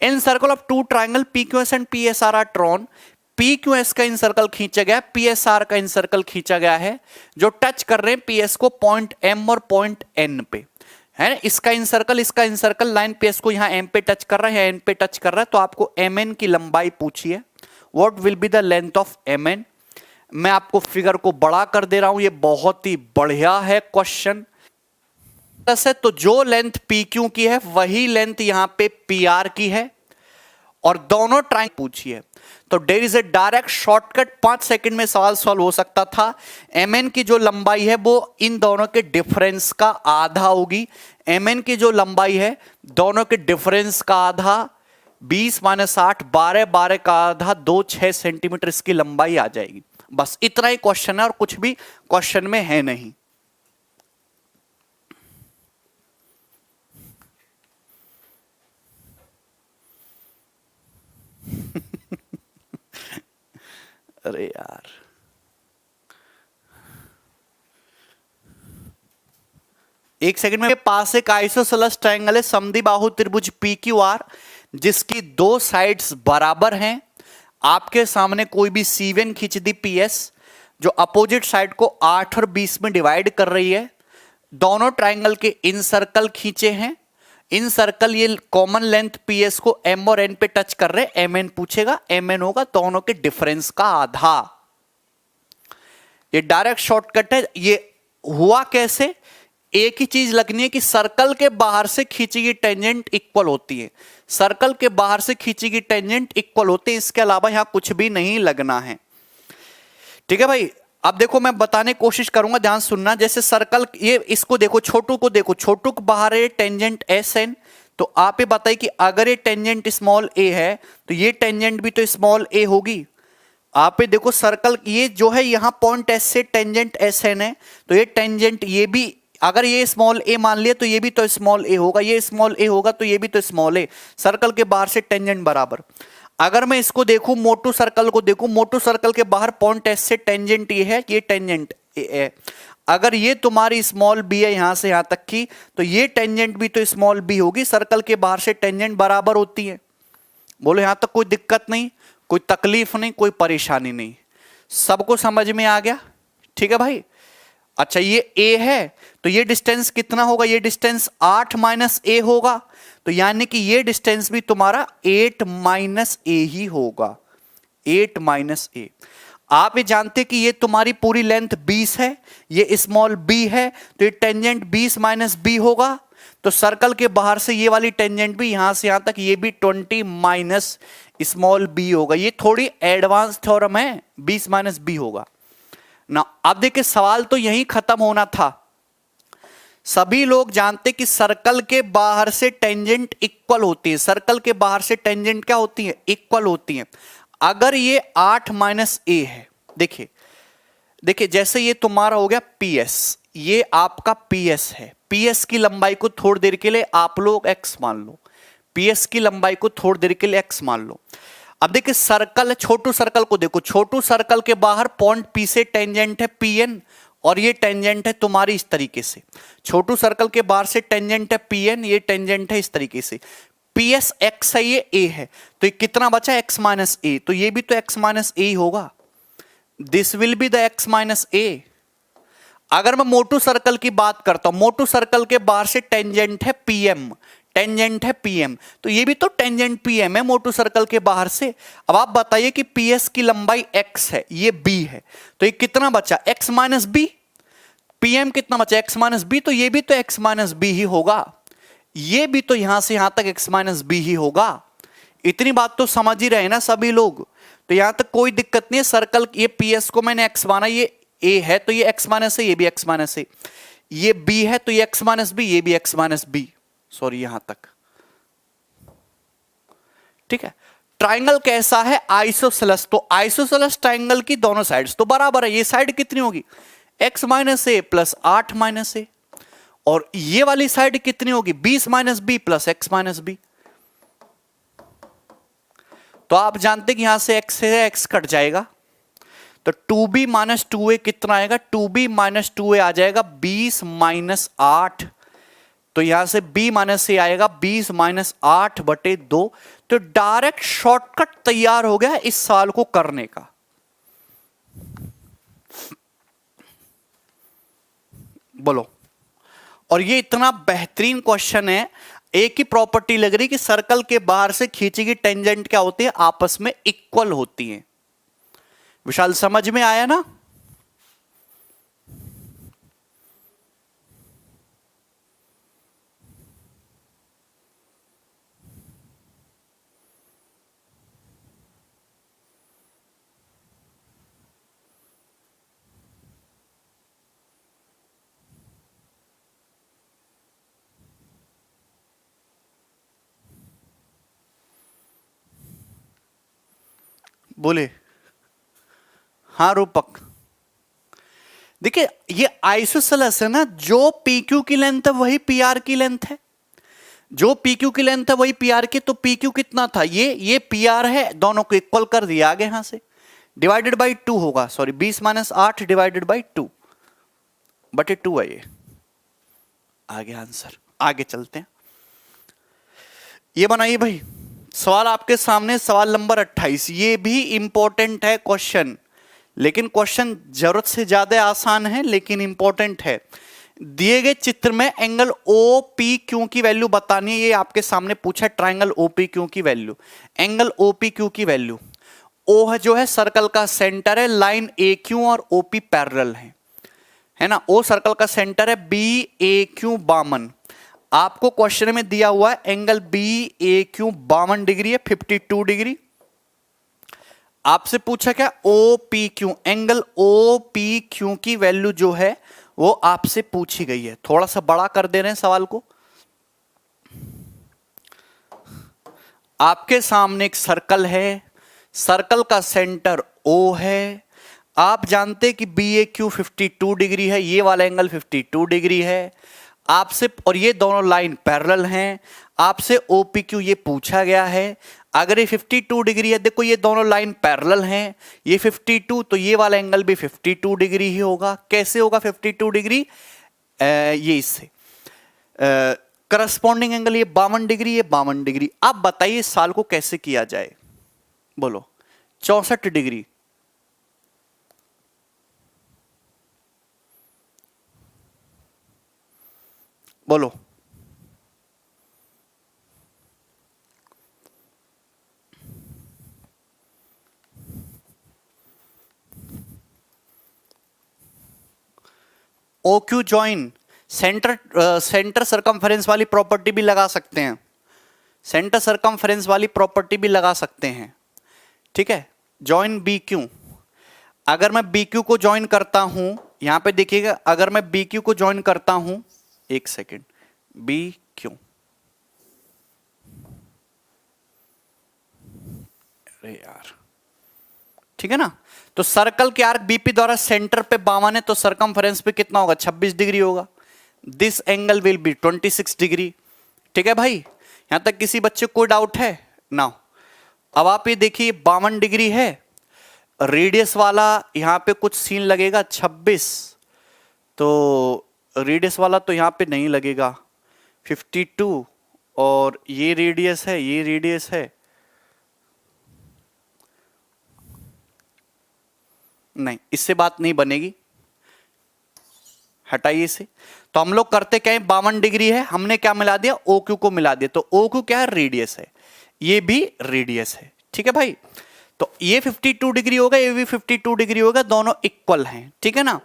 In circle of two triangle PQS and PSR are drawn. PQS का इन सर्कल खींचा गया, PSR का इन सर्कल खींचा गया है, जो टच कर रहे हैं PS को पॉइंट M और पॉइंट N पे, है ना। इसका इन सर्कल लाइन PS को यहां M पे टच कर रहा है, N पे टच कर रहा है। तो आपको MN की लंबाई पूछी है, what will be the length of MN। मैं आपको फिगर को बड़ा कर दे रहा हूं, ये बहुत ही बढ़िया है क्वेश्चन। तो जो लेंथ PQ की है वही लेंथ यहां पे PR की है और दोनों ट्राइंगल पूछी है। तो there is a direct shortcut, 5 second में सवाल सॉल्व हो सकता था। MN की जो लंबाई है वो इन दोनों के डिफरेंस का आधा होगी। MN की जो लंबाई है दोनों के डिफरेंस का आधा, 20 - 8, 12 - 12 का आधा, 2 6 सेंटीमीटर इसकी लंबाई आ जाएगी। बस इतना ही क्वेश्चन है और कुछ भी क्वेश्चन में है नहीं। अरे यार, एक सेकंड में। पास एक आइसोसेलेस ट्रायंगल है समद्विबाहु त्रिभुज PQR, जिसकी 2 साइड्स बराबर हैं। आपके सामने कोई भी C1 खींच दी PS, जो अपोजिट साइड को 8 और 20 में डिवाइड कर रही है। दोनों ट्रायंगल के इन सर्कल खींचे हैं। इन सर्कल ये कॉमन लेंथ PS को M और N पे टच कर रहे हैं। MN पूछेगा, MN होगा दोनों के डिफरेंस का आधा। ये डायरेक्ट शॉर्टकट है। ये हुआ कैसे? एक ही चीज लगनी है कि सर्कल के बाहर से खींची गई टेंजेंट इक्वल होती है। सर्कल के बाहर से खींची गई टेंजेंट इक्वल होती है, इसके अलावा यहां कुछ भी नहीं लगना है। ठीक है भाई। अब देखो, मैं बताने की कोशिश करूंगा, ध्यान सुनना। जैसे सर्कल, ये इसको देखो, छोटू को देखो, छोटू के बाहर है टेंजेंट SN। तो आप ये बताइए कि अगर ये टेंजेंट स्मॉल a है तो ये टेंजेंट भी तो स्मॉल a होगी। आप ये देखो, सर्कल ये जो है यहां पॉइंट S से टेंजेंट SN है, तो ये टेंजेंट ये भी अगर ये स्मॉल ए मान लिया तो ये भी तो स्मॉल ए होगा, ये स्मॉल ए होगा तो ये भी तो स्मॉल ए। सर्कल के बाहर से टेंजेंट बराबर। अगर मैं इसको देखूं, मोटू सर्कल को देखूं, मोटू सर्कल के बाहर पॉइंट एस से टेंजेंट ये है, ये टेंजेंट ए है। अगर ये तुम्हारी स्मॉल बी है यहां से यहां तक की, तो ये टेंजेंट भी तो स्मॉल बी होगी। सर्कल के बाहर से टेंजेंट बराबर होती है। बोलो यहां तक कोई दिक्कत नहीं, कोई तकलीफ नहीं, कोई परेशानी नहीं, सबको समझ में आ गया? ठीक है भाई। अच्छा ये ए है तो ये डिस्टेंस कितना होगा? ये डिस्टेंस 8 माइनस ए होगा, तो यानी कि ये डिस्टेंस भी तुम्हारा 8 माइनस ए ही होगा, 8 माइनस ए। आप ये जानते कि ये तुम्हारी पूरी लेंथ 20 है, ये स्मॉल बी है, तो ये टेंजेंट 20 माइनस बी होगा। तो सर्कल के बाहर से ये वाली टेंजेंट भी यहां से यहां तक ये भी 20 माइनस स्मॉल बी होगा। ये थोड़ी एडवांस थ्योरम है, 20 माइनस बी होगा ना। अब देखिए सवाल तो यहीं खत्म होना था। सभी लोग जानते कि सर्कल के बाहर से टेंजेंट इक्वल होती है। सर्कल के बाहर से टेंजेंट क्या होती है? इक्वल होती है। अगर ये 8 माइनस ए है, देखिए देखिए जैसे ये तुम्हारा हो गया पी एस, ये आपका पी एस है। पी एस की लंबाई को थोड़ी देर के लिए आप लोग एक्स मान लो, पी एस की लंबाई को थोड़ी देर के लिए एक्स मान लो। अब देखिए सर्कल, छोटू सर्कल को देखो, छोटू सर्कल के बाहर पॉइंट पी से टेंजेंट है पी एन, और ये टेंजेंट है तुम्हारी इस तरीके से। छोटू सर्कल के बाहर से टेंजेंट है पी एन, ये टेंजेंट है इस तरीके से। पी एस एक्स है, ये ए है, तो ये कितना बचा? एक्स माइनस ए, तो ये भी तो एक्स माइनस ए ही होगा। This will be the x minus a. अगर मैं मोटू सर्कल की बात करता हूं, मोटू सर्कल के बाहर से टेंजेंट है पीएम, टेंजेंट है पीएम, तो ये भी तो टेंजेंट पीएम है मोटू सर्कल के बाहर से। अब आप बताइए कि पीएस की लंबाई एक्स है, ये बी है, तो ये कितना बचा? X minus B. पीएम कितना बचा? एक्स माइनस बी, तो ये भी तो एक्स माइनस बी ही होगा, ये भी तो यहां से यहां तक एक्स माइनस बी ही होगा। इतनी बात तो समझ ही रहे ना सभी लोग, तो यहां तक कोई दिक्कत नहीं है। सर्कल ये पीएस को मैंने एक्स माना, ये ए है तो ये एक्स माइनस है, ये भी एक्स माइनस है, ये बी है तो ये एक्स माइनस बी, ये भी एक्स माइनस बी, सॉरी यहां तक। ठीक है। ट्राइंगल कैसा है? आइसोसेलेस। तो आइसोसेलेस ट्राइंगल की दोनों साइड्स तो बराबर है। ये साइड कितनी होगी? X minus A plus 8 minus A, और ये वाली साइड कितनी होगी? 20 minus B plus X minus B. तो आप जानते कि यहां से एक्स से एक्स कट जाएगा, तो 2b माइनस 2a कितना आएगा? 2b माइनस 2a आ जाएगा 20 माइनस 8, तो यहां से b माइनस ए आएगा 20 माइनस 8 बटे 2। तो डायरेक्ट शॉर्टकट तैयार हो गया इस सवाल को करने का। बोलो, और ये इतना बेहतरीन क्वेश्चन है। एक ही प्रॉपर्टी लग रही कि सर्कल के बाहर से खींची गई टेंजेंट क्या होती है? आपस में इक्वल होती है। विशाल समझ में आया ना? बोले हाँ रूपक। देखिए ये आइसोसेलेस है ना, जो पी क्यू की लेंथ है वही पी आर की लेंथ है, जो पी क्यू की लेंथ है वही पी आर की। तो पी क्यू कितना था? ये पी आर है, दोनों को इक्वल कर दिया आगे यहां से, डिवाइडेड बाई 2 होगा, सॉरी 20 माइनस 8 डिवाइडेड बाई 2 बटे 2 है ये आगे आंसर। आगे चलते हैं, ये बनाइए भाई सवाल आपके सामने, सवाल नंबर 28। ये भी इंपॉर्टेंट है क्वेश्चन, लेकिन क्वेश्चन जरूरत से ज्यादा आसान है लेकिन इंपॉर्टेंट है। दिए गए चित्र में एंगल ओ पी क्यू की वैल्यू बतानी है। ये आपके सामने पूछा है ट्राइंगल ओ पी क्यू की value. Angle O P Q की वैल्यू, ओ जो है सर्कल का सेंटर है, लाइन ए क्यू और ओ पी पैरेलल है ना। ओ सर्कल का सेंटर है, बी ए क्यू 52। आपको क्वेश्चन में दिया हुआ है angle B A Q 52 degree है, 52 डिग्री। आपसे पूछा क्या? O P Q, angle O P Q की वैल्यू जो है वो आपसे पूछी गई है। थोड़ा सा बड़ा कर दे रहे हैं सवाल को। आपके सामने एक सर्कल है, सर्कल का सेंटर ओ है। आप जानते कि बी ए क्यू 52 डिग्री है, ये वाला एंगल 52 डिग्री है आपसे, और ये दोनों लाइन पैरेलल हैं। आपसे OPQ ये पूछा गया है। अगर ये 52 डिग्री है, देखो ये दोनों लाइन पैरेलल हैं, ये 52, तो ये वाला एंगल भी 52 डिग्री ही होगा। कैसे होगा 52 डिग्री? ये इससे करस्पॉन्डिंग एंगल ये 52 डिग्री, ये 52 डिग्री। अब बताइए साल को कैसे किया जाए, बोलो। 64 डिग्री, बोलो। OQ जॉइन सेंटर सरकमफेरेंस वाली प्रॉपर्टी भी लगा सकते हैं, सेंटर सरकमफेरेंस वाली प्रॉपर्टी भी लगा सकते हैं, ठीक है। जॉइन BQ, अगर मैं BQ को ज्वाइन करता हूं, यहां पे देखिएगा, अगर मैं BQ को ज्वाइन करता हूं, एक सेकेंड, BQ, अरे यार, ठीक है ना। तो सर्कल के आर्क BP द्वारा सेंटर पे 52 है, तो सरकमफेरेंस पे कितना होगा? 26 डिग्री होगा। This angle will be 26 degree, ठीक है भाई। यहां तक किसी बच्चे को कोई डाउट है ना? अब आप ये देखिए 52 डिग्री है, रेडियस वाला यहां पे कुछ सीन लगेगा 26, तो रेडियस वाला तो यहां पे नहीं लगेगा 52, और ये रेडियस है, ये रेडियस है, नहीं, इससे बात नहीं बनेगी, हटाइए इसे। तो हम लोग करते क्या है, 52 डिग्री है, हमने क्या मिला दिया? OQ को मिला दिया। तो OQ क्या है? रेडियस है, ये भी रेडियस है, ठीक है भाई। तो ये 52 डिग्री होगा, ये भी 52 डिग्री होगा, दोनों इक्वल हैं, ठीक है ना।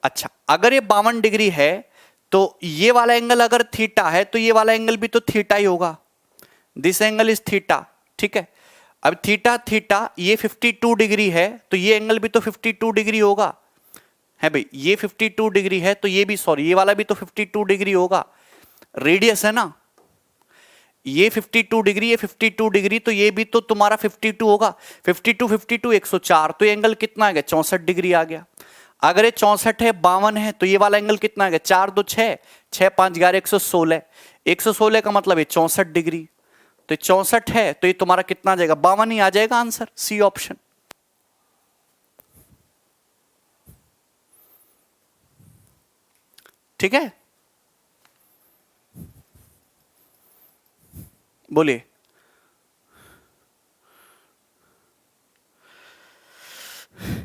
अच्छा, अगर ये 52 डिग्री है, तो ये वाला एंगल अगर थीटा है, तो ये वाला एंगल भी तो थीटा ही होगा। दिस एंगल इज थीटा, ठीक है। अब थीटा थीटा, ये 52 डिग्री है, तो ये एंगल भी तो 52 डिग्री होगा, है भाई। ये 52 डिग्री है, तो ये भी, सॉरी, ये वाला भी तो 52 डिग्री होगा, रेडियस है ना। ये 52 डिग्री, ये 52 डिग्री, तो ये भी तो तुम्हारा 52 होगा। 52 52 104, तो ये एंगल कितना आ गया? 64 डिग्री आ गया। अगर ये 64 है, 52 है, तो ये वाला एंगल कितना आ गया? 4 2 6, 6 5 11 116, 116 का मतलब ये 64 डिग्री। तो 64 है, तो ये तुम्हारा कितना आ जाएगा? 52 ही आ जाएगा आंसर, सी ऑप्शन। ठीक है, बोलिए।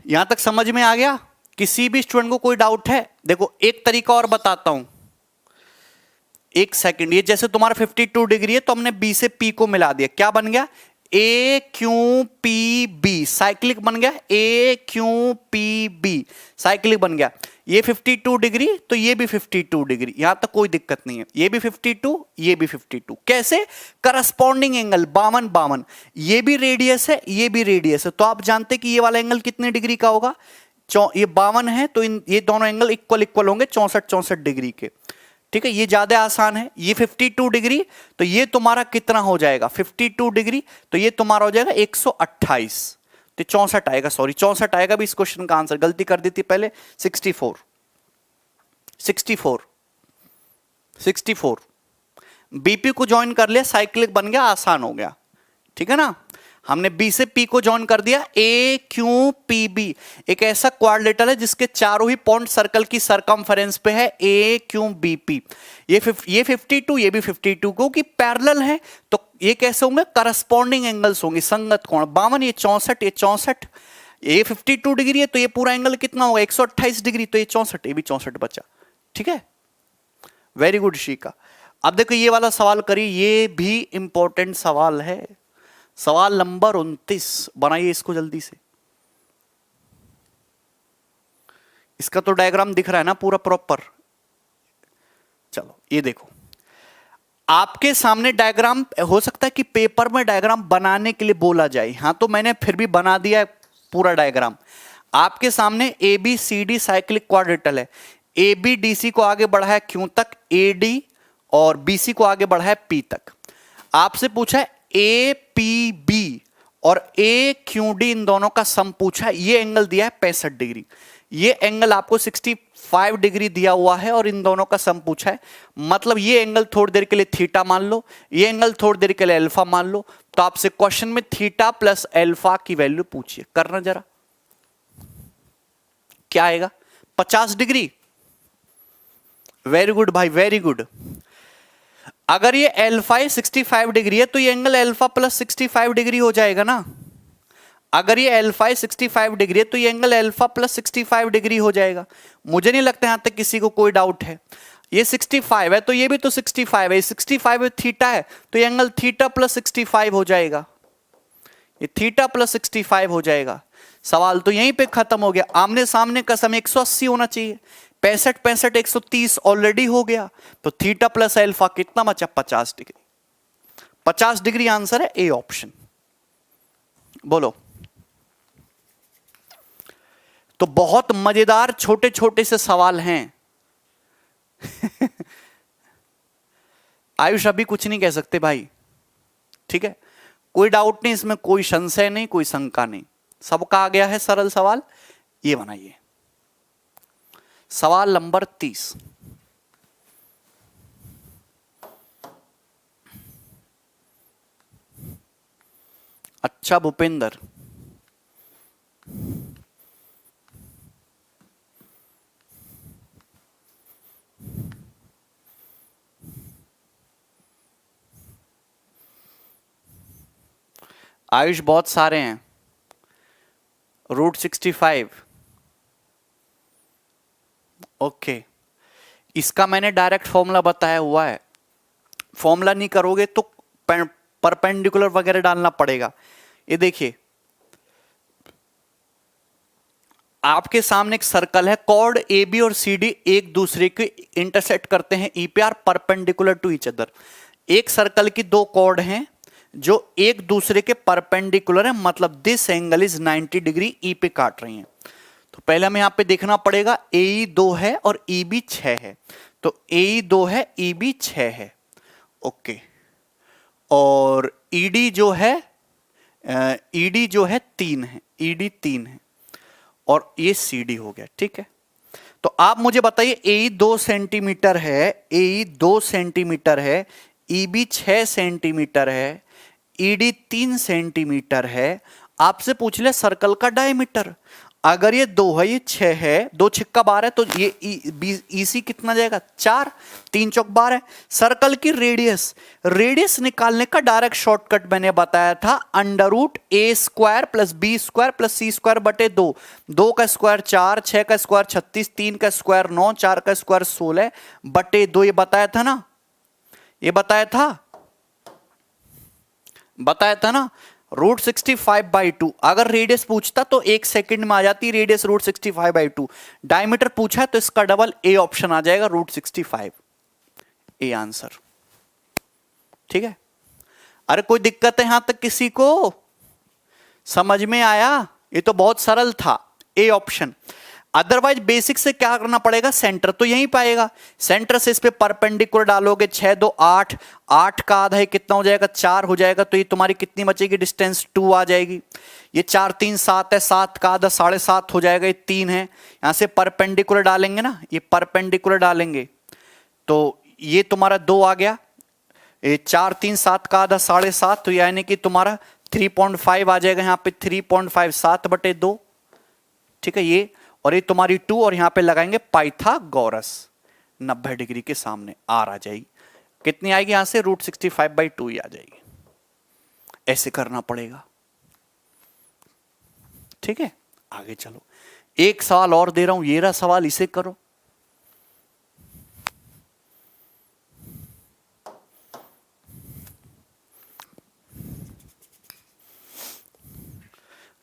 यहां तक समझ में आ गया? किसी भी स्टूडेंट को कोई डाउट है? देखो एक तरीका और बताता हूं, एक सेकंड। ये जैसे तुम्हारा 52 डिग्री है, तो हमने B से P को मिला दिया, क्या बन गया? AQPB, साइक्लिक बन गया। AQPB साइक्लिक बन गया। ये 52 डिग्री, तो ये भी 52 डिग्री, यहां तक कोई दिक्कत नहीं है। ये भी 52, ये भी 52, कैसे? करस्पॉन्डिंग एंगल 52 52, ये भी रेडियस है, ये भी रेडियस है, तो आप जानते कि ये वाला एंगल कितने डिग्री का होगा? ये 52 है, तो ये दोनों एंगल इक्वल इक्वल होंगे 64 डिग्री के, ठीक है। ये ज्यादा आसान है। ये 52 डिग्री, तो ये तुम्हारा कितना हो जाएगा? 52 डिग्री, तो ये तुम्हारा हो जाएगा 128, तो 64 आएगा, सॉरी 64 आएगा भी इस क्वेश्चन का आंसर, गलती कर दी थी पहले। 64 बीपी को ज्वाइन कर लिया, साइक्लिक बन गया, आसान हो गया, ठीक है ना। हमने बी से पी को ज्वाइन कर दिया। AQPB एक ऐसा क्वाड्रिलेटरल है जिसके चारों ही पॉइंट सर्कल की सरकमफेरेंस पे है। AQBP, ये 52, ये भी 52, क्योंकि पैरेलल है, तो ये कैसे होंगे? करस्पॉन्डिंग एंगल्स होंगे, संगत कोण। 52, ये 64, ये 64, ये 52 डिग्री है, तो ये पूरा एंगल कितना होगा? 128 डिग्री, तो ये 64, ये भी 64 बचा, ठीक है। वेरी गुड शिका। अब देखो ये वाला सवाल करिए, ये भी इंपॉर्टेंट सवाल है, सवाल नंबर 29। बनाइए इसको जल्दी से। इसका तो डायग्राम दिख रहा है ना पूरा प्रॉपर। चलो ये देखो, आपके सामने डायग्राम, हो सकता है कि पेपर में डायग्राम बनाने के लिए बोला जाए, हां तो मैंने फिर भी बना दिया है पूरा डायग्राम। आपके सामने ABCD साइक्लिक क्वाड्रिलेटरल है। ABDC को आगे बढ़ा है Q तक, AD और BC को आगे बढ़ा है P तक। आपसे पूछा है APB और ए क्यू डी इन दोनों का सम पूछा है। ये एंगल दिया है 65 डिग्री, ये एंगल आपको 65 डिग्री दिया हुआ है और इन दोनों का सम पूछा है। मतलब ये एंगल थोड़ी देर के लिए थीटा मान लो, ये एंगल थोड़ी देर के लिए अल्फा मान लो। तो आपसे क्वेश्चन में थीटा प्लस अल्फा की वैल्यू पूछिए, करना जरा क्या आएगा, 50 डिग्री। वेरी गुड भाई, वेरी गुड। अगर ये अल्फा 65 डिग्री है तो ये एंगल अल्फा प्लस 65 डिग्री हो जाएगा ना। अगर ये अल्फा 65 डिग्री है तो ये एंगल अल्फा प्लस 65 डिग्री हो जाएगा। मुझे नहीं लगता यहां तक किसी को कोई डाउट है। ये 65 है तो ये भी तो 65 है, 65 थीटा है तो ये एंगल थीटा प्लस 65 हो जाएगा, ये थीटा प्लस 65 हो जाएगा। सवाल तो यहीं पे खत्म हो गया। आमने सामने का समय 180 होना चाहिए, 65 130 ऑलरेडी हो गया, तो थीटा प्लस अल्फा कितना बचा, 50 डिग्री। 50 डिग्री आंसर है ए ऑप्शन। बोलो। तो बहुत मजेदार छोटे छोटे से सवाल हैं। आयुष अभी कुछ नहीं कह सकते भाई, ठीक है, कोई डाउट नहीं इसमें, कोई संशय नहीं, कोई शंका नहीं, सबका आ गया है सरल सवाल। ये बनाइए सवाल नंबर 30। अच्छा भूपेंद्र, आयुष बहुत सारे हैं। √65, ओके, इसका मैंने डायरेक्ट फॉर्मूला बताया हुआ है। फॉर्मूला नहीं करोगे तो परपेंडिकुलर वगैरह डालना पड़ेगा। ये देखिए आपके सामने एक सर्कल है, कॉर्ड ए बी और सी डी एक दूसरे के इंटरसेक्ट करते हैं ई पे are perpendicular to each other. एक सर्कल की दो कॉर्ड हैं जो एक दूसरे के परपेंडिकुलर है, मतलब दिस एंगल इज 90 डिग्री ई पे काट रही हैं। तो पहले हमें यहां पे देखना पड़ेगा ए 2 है और ई बी 6 है, तो ए 2 है ई बी 6 है, ओके। और ईडी जो है 3 है, ईडी 3 है और ये सीडी हो गया, ठीक है। तो आप मुझे बताइए ए 2 सेंटीमीटर है, ए 2 सेंटीमीटर है, ईबी 6 सेंटीमीटर है, ईडी 3 सेंटीमीटर है। आपसे पूछ ले सर्कल का डायमीटर, अगर ये 2 है ये 6 है, 2 छिक्का 12 है, तो ये ईसी कितना जाएगा 4, 3 चौक 12। सर्कल की रेडियस, रेडियस निकालने का डायरेक्ट शॉर्टकट मैंने बताया था, √a² plus b² plus c² बटे 2। 2 का स्क्वायर 4, 6 का स्क्वायर 36, 3 का स्क्वायर 9, 4 का स्क्वायर 16 बटे 2। ये बताया था ना, ये बताया था ना। √65/2। अगर रेडियस पूछता तो 1 सेकंड में आ जाती रेडियस √65/2। डायमीटर पूछा है तो इसका डबल ए ऑप्शन आ जाएगा, √65 ए आंसर, ठीक है। अरे कोई दिक्कत है यहां तक किसी को, समझ में आया? ये तो बहुत सरल था, ए ऑप्शन। अदरवाइज बेसिक से क्या करना पड़ेगा, सेंटर तो यहीं पाएगा, सेंटर से इस पे परपेंडिकुलर डालोगे, 6 2 8, 8 का आधा है कितना हो जाएगा, 4 हो जाएगा। तो ये तुम्हारी कितनी बचेगी डिस्टेंस, 2 आ जाएगी। ये 4 3 7 है, 7 का आधा 7.5 हो जाएगा, ये 3 है। यहां से परपेंडिकुलर डालेंगे ना, ये परपेंडिकुलर डालेंगे तो ये तुम्हारा 2 आ गया। ये 4 3 7 का आधा 7.5, तो यानी कि तुम्हारा 3.5 आ जाएगा यहाँ पे, 3.5 7/2, ठीक है। ये और ये तुम्हारी 2 और यहां पे लगाएंगे पाइथागोरस, 90 डिग्री के सामने आर आ जाएगी। कितनी आएगी यहां से, √65/2 ही आ जाएगी। ऐसे करना पड़ेगा, ठीक है। आगे चलो, एक सवाल और दे रहा हूं, ये रहा सवाल, इसे करो।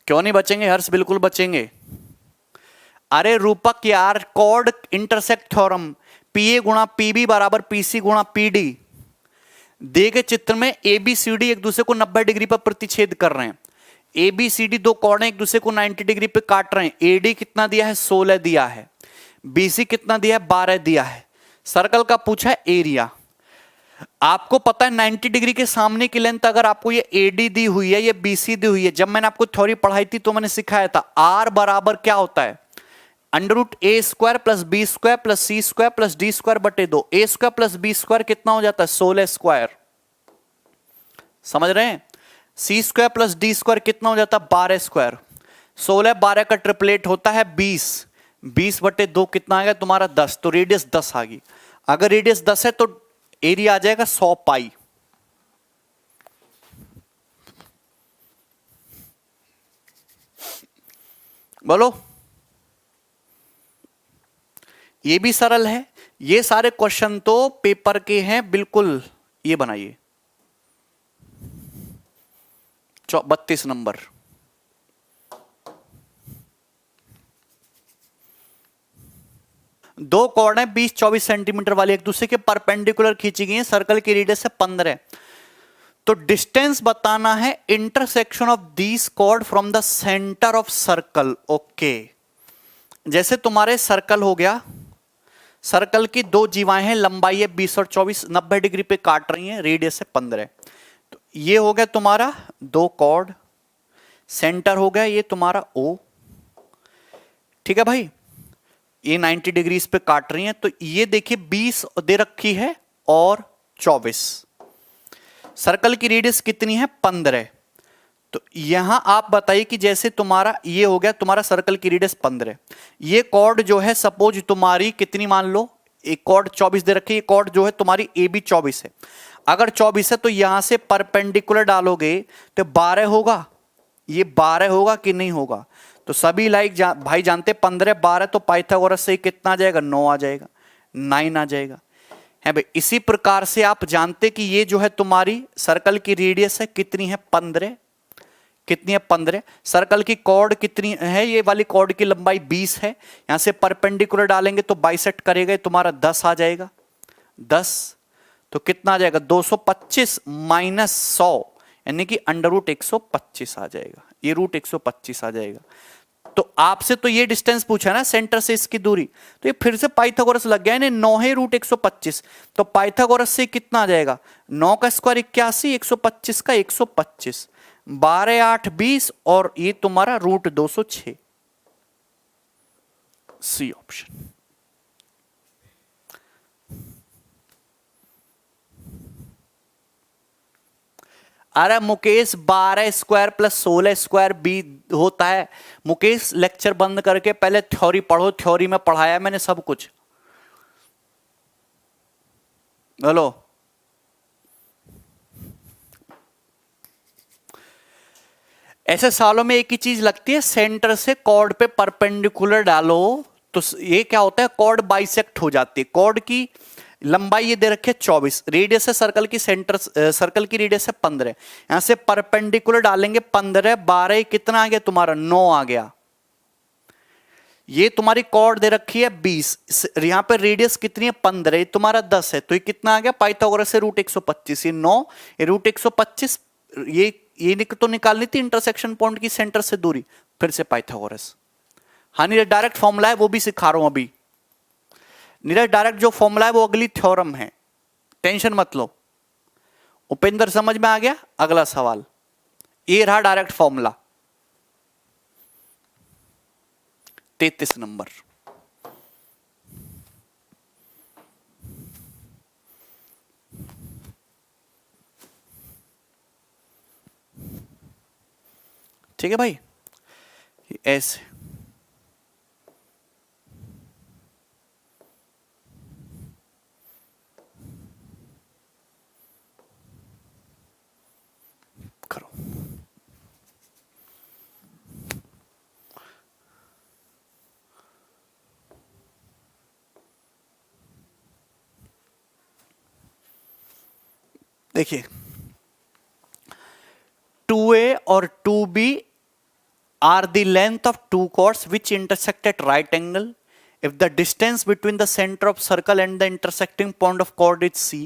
क्यों नहीं बचेंगे हर्ष, बिल्कुल बचेंगे। अरे रूपक यार, कॉर्ड इंटरसेक्ट थ्योरम, पीए गुणा पीबी बराबर पीसी गुणा पीडी। दिए गए चित्र में ए बी सी डी एक दूसरे को 90 डिग्री पर प्रतिच्छेद कर रहे हैं। ए बी सी डी दो कॉर्ड एक दूसरे को 90 डिग्री पे काट रहे हैं। एडी कितना दिया है, 16 दिया है। बीसी कितना दिया है, 12 दिया है। सर्कल का पूछा है एरिया। आपको पता है 90 डिग्री के सामने की लेंथ अगर आपको ये AD दी हुई है, ये BC दी हुई है, जब मैंने आपको थ्योरी पढ़ाई थी तो मैंने सिखाया था R बराबर क्या होता है, √A² + B² + C² + D²/2। A² + B² कितना हो जाता है 16²। समझ रहे हैं? C² + D² कितना हो जाता है 12²। 16 12 का ट्रिपलेट होता है 20। 20/2 कितना आ गया तुम्हारा 10। तो रेडियस 10 आ गई। अगर रेडियस 10 है तो एरिया आ जाएगा 100 पाई। बोलो, ये भी सरल है। ये सारे क्वेश्चन तो पेपर के हैं बिल्कुल। ये बनाइए 32 नंबर। दो कॉर्ड है 20-24 सेंटीमीटर वाली, एक दूसरे के परपेंडिकुलर खींची गई है, सर्कल की रेडियस है 15। तो डिस्टेंस बताना है intersection of these chord from the centre of circle. Okay, जैसे तुम्हारे सर्कल हो गया, सर्कल की दो जीवाएं हैं, लंबाई है 20 और 24, 90 डिग्री पे काट रही हैं, रेडियस है 15। तो ये हो गया तुम्हारा दो कॉर्ड, सेंटर हो गया ये तुम्हारा O। ठीक है भाई, ये 90 डिग्री पे काट रही हैं। तो ये देखिए 20 दे रखी है और 24। सर्कल की रेडियस कितनी है 15। तो यहां आप बताइए कि जैसे तुम्हारा ये हो गया, तुम्हारा सर्कल की रेडियस 15, ये कॉर्ड जो है सपोज तुम्हारी कितनी मान लो, एक कॉर्ड 24 दे रखी है, ये कॉर्ड जो है तुम्हारी AB 24 है। अगर 24 है तो यहां से परपेंडिकुलर डालोगे तो 12 होगा। ये 12 होगा कि नहीं होगा? तो सभी भाई जानते 15 12, तो पाइथागोरस से कितना आ जाएगा 9 आ जाएगा, 9 आ जाएगा है भाई। इसी प्रकार से आप जानते कि ये जो है तुम्हारी सर्कल की रेडियस है कितनी है 15। कितनी है 15। सर्कल की कॉर्ड कितनी है, ये वाली कॉर्ड की लंबाई 20 है। यहां से परपेंडिकुलर डालेंगे तो बाइसेक्ट करेगा, तुम्हारा 10 आ जाएगा। 10 तो कितना आ जाएगा 225 - 100 यानी कि √125 आ जाएगा। ये √125 आ जाएगा। तो आपसे तो ये डिस्टेंस पूछा ना सेंटर से इसकी दूरी, तो ये फिर से पाइथागोरस लग गया। 9 है √125, तो पाइथागोरस से कितना आ जाएगा 9 का स्क्वायर 81, 125 का 125, 12 8 20 और ये तुम्हारा √206। C option. अरे मुकेश 12² + 16² भी होता है। मुकेश लेक्चर बंद करके पहले थ्योरी पढ़ो, थ्योरी में पढ़ाया मैंने सब कुछ। बोलो, ऐसे सालों में एक ही चीज लगती है, सेंटर से कॉर्ड पे परपेंडिकुलर डालो तो ये क्या होता है कॉर्ड बाइसेक्ट हो जाती है। कॉर्ड की लंबाई ये दे रखी है 24, रेडियस है सर्कल की सर्कल की रेडियस है 15। यहां से परपेंडिकुलर डालेंगे 15 12 कितना आ गया तुम्हारा 9 आ गया। ये तुम्हारी कॉर्ड दे रखी है 20, यहां पर रेडियस कितनी है 15, ये तुम्हारा 10 है, तो ये कितना आ गया पाइथागोरस से √125, ये 9, ये √125, ये तो निकालनी थी इंटरसेक्शन पॉइंट की सेंटर से दूरी, फिर से पाइथागोरस। हाँ नीरज, डायरेक्ट फॉर्मूला है वो भी सिखा रहा हूं अभी। नीरज डायरेक्ट जो फॉर्मूला है वो अगली थ्योरम है, टेंशन मत लो। उपेंद्र समझ में आ गया? अगला सवाल ये रहा डायरेक्ट फॉर्मूला 33 नंबर। ठीक है भाई, ऐसे करो। देखिए 2A और 2B are the length of two chords which intersect at right angle. If the distance between the center of circle and the intersecting point of chord is C,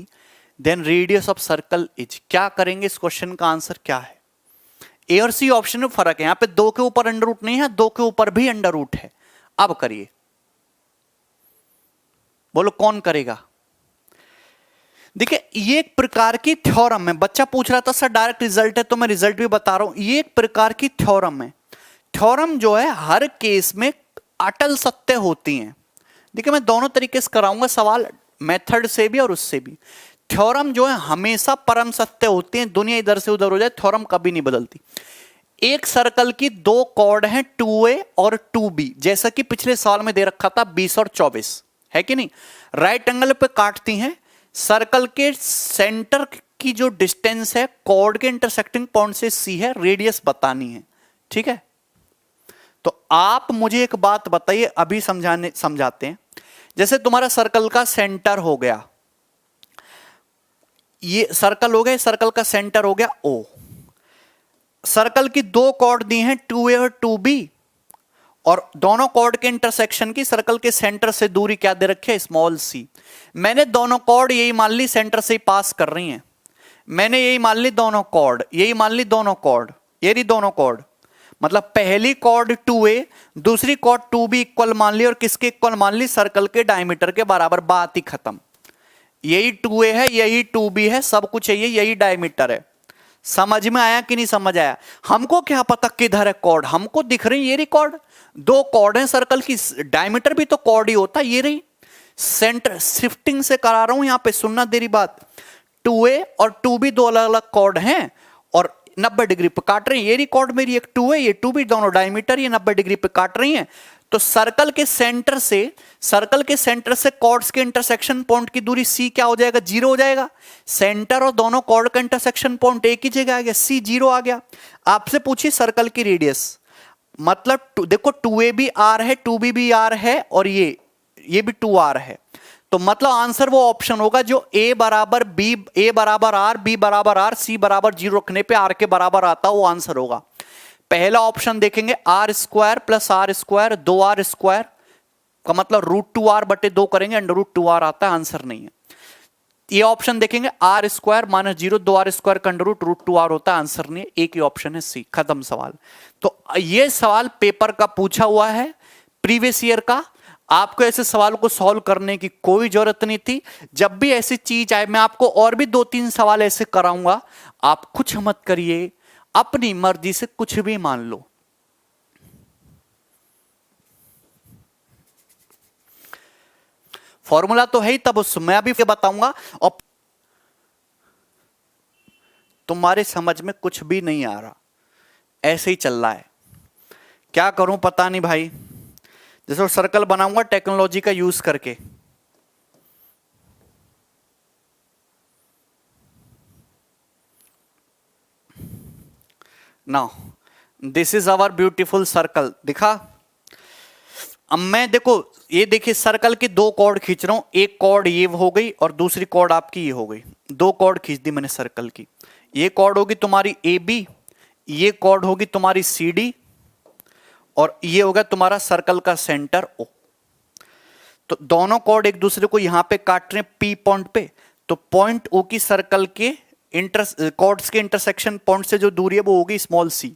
then radius of circle is। क्या करेंगे इस क्वेश्चन का आंसर क्या है? ए और सी ऑप्शन में फर्क है, यहां पे 2 के ऊपर अंडर रूट नहीं है, 2 के ऊपर भी अंडर रूट है। अब करिए, बोलो कौन करेगा? देखिए ये एक प्रकार की थ्योरम है, बच्चा पूछ रहा था सर डायरेक्ट रिजल्ट है, तो मैं रिजल्ट भी बता रहा हूं, ये एक प्रकार की थ्योरम है। थ्योरम जो है हर केस में अटल सत्य होती हैं। देखिए मैं दोनों तरीके से कराऊंगा सवाल, मेथड से भी और उससे भी। थ्योरम जो है हमेशा परम सत्य होती हैं, दुनिया इधर से उधर हो जाए थ्योरम कभी नहीं बदलती। एक सर्कल की दो कॉर्ड हैं 2a और 2b, जैसा कि पिछले साल में दे रखा था 20 और 24, है कि नहीं। राइट एंगल पे काटती हैं, सर्कल के सेंटर की जो डिस्टेंस है कॉर्ड के इंटरसेक्टिंग पॉइंट से c है, रेडियस बतानी है, ठीक है। तो आप मुझे एक बात बताइए, अभी समझाते हैं। जैसे तुम्हारा सर्कल का सेंटर हो गया, ये सर्कल हो गया, सर्कल का सेंटर हो गया O। सर्कल की दो कॉर्ड दी हैं 2a और 2b, और दोनों कॉर्ड के इंटरसेक्शन की सर्कल के सेंटर से दूरी क्या दे रखी है, स्मॉल c। मैंने दोनों कॉर्ड यही मान ली सेंटर से ही पास कर रही हैं, मैंने यही मान ली दोनों कॉर्ड, यही मान ली दोनों कॉर्ड, ये रही दोनों कॉर्ड। मतलब पहली कॉर्ड 2a, दूसरी कॉर्ड 2b इक्वल मान ली, और किसके इक्वल मान ली, सर्कल के डायमीटर के बराबर, बात ही खत्म। यही 2a है, यही 2b है, सब कुछ यही डायमीटर है। समझ में आया कि नहीं समझ आया। हमको क्या पता किधर है कॉर्ड, हमको दिख रही ये रही कॉर्ड, दो कॉर्ड है सर्कल की, डायमीटर भी तो कॉर्ड ही होता, ये रही। सेंटर शिफ्टिंग से करा रहा हूं यहां पे, सुनना देरी बात। 2a और 2b दो अलग अलग कॉर्ड हैं और 90 डिग्री पे काट रही है। ये रही कॉर्ड मेरी, एक 2a ये 2b, दोनों डायमीटर, ये 90 डिग्री पे काट रही हैं। तो सर्कल के सेंटर से कॉर्ड्स के इंटरसेक्शन पॉइंट की दूरी c क्या हो जाएगा, 0 हो जाएगा। सेंटर और दोनों कॉर्ड का इंटरसेक्शन पॉइंट एक ही जगह आ गया, c 0 आ गया। आपसे पूछिए सर्कल की रेडियस, मतलब देखो 2a भी r है, 2b भी r है, और ये भी 2r है। तो मतलब आंसर वो ऑप्शन होगा जो a बराबर r, b बराबर r, c बराबर 0 रखने पे r के बराबर आता, वो आंसर होगा। पहला ऑप्शन देखेंगे r square plus r square, 2r square का मतलब √2r बटे 2 करेंगे, √2r आता है, आंसर नहीं है। ये ऑप्शन देखेंगे r square minus 0, 2r square का √2r होता है, आंसर नहीं है। एक ही ऑप्शन है सी, खत्म सवाल। तो ये सवाल पेपर का पूछा हुआ है, प्रीवियस ईयर का। आपको ऐसे सवाल को सॉल्व करने की कोई जरूरत नहीं थी। जब भी ऐसी चीज आए, मैं आपको और भी 2-3 सवाल ऐसे कराऊंगा, आप कुछ मत करिए, अपनी मर्जी से कुछ भी मान लो। फॉर्मूला तो है ही, तब मैं भी बताऊंगा, और तुम्हारे समझ में कुछ भी नहीं आ रहा, ऐसे ही चल रहा है। क्या करूं पता नहीं भाई। जैसे सर्कल बनाऊंगा टेक्नोलॉजी का यूज करके, now this is our beautiful circle, दिखा। अब मैं देखो, ये देखिए सर्कल की दो कॉर्ड खींच रहा हूं, एक कॉर्ड ये हो गई और दूसरी कॉर्ड आपकी ये हो गई। दो कॉर्ड खींच दी मैंने सर्कल की, ये कॉर्ड होगी तुम्हारी AB, ये कॉर्ड होगी तुम्हारी CD, और ये होगा तुम्हारा सर्कल का सेंटर O। तो दोनों कॉर्ड एक दूसरे को यहां पे काट रहे हैं P पॉइंट पे, तो पॉइंट O की सर्कल के कॉर्ड्स के इंटरसेक्शन पॉइंट से जो दूरी है वो होगी स्मॉल c।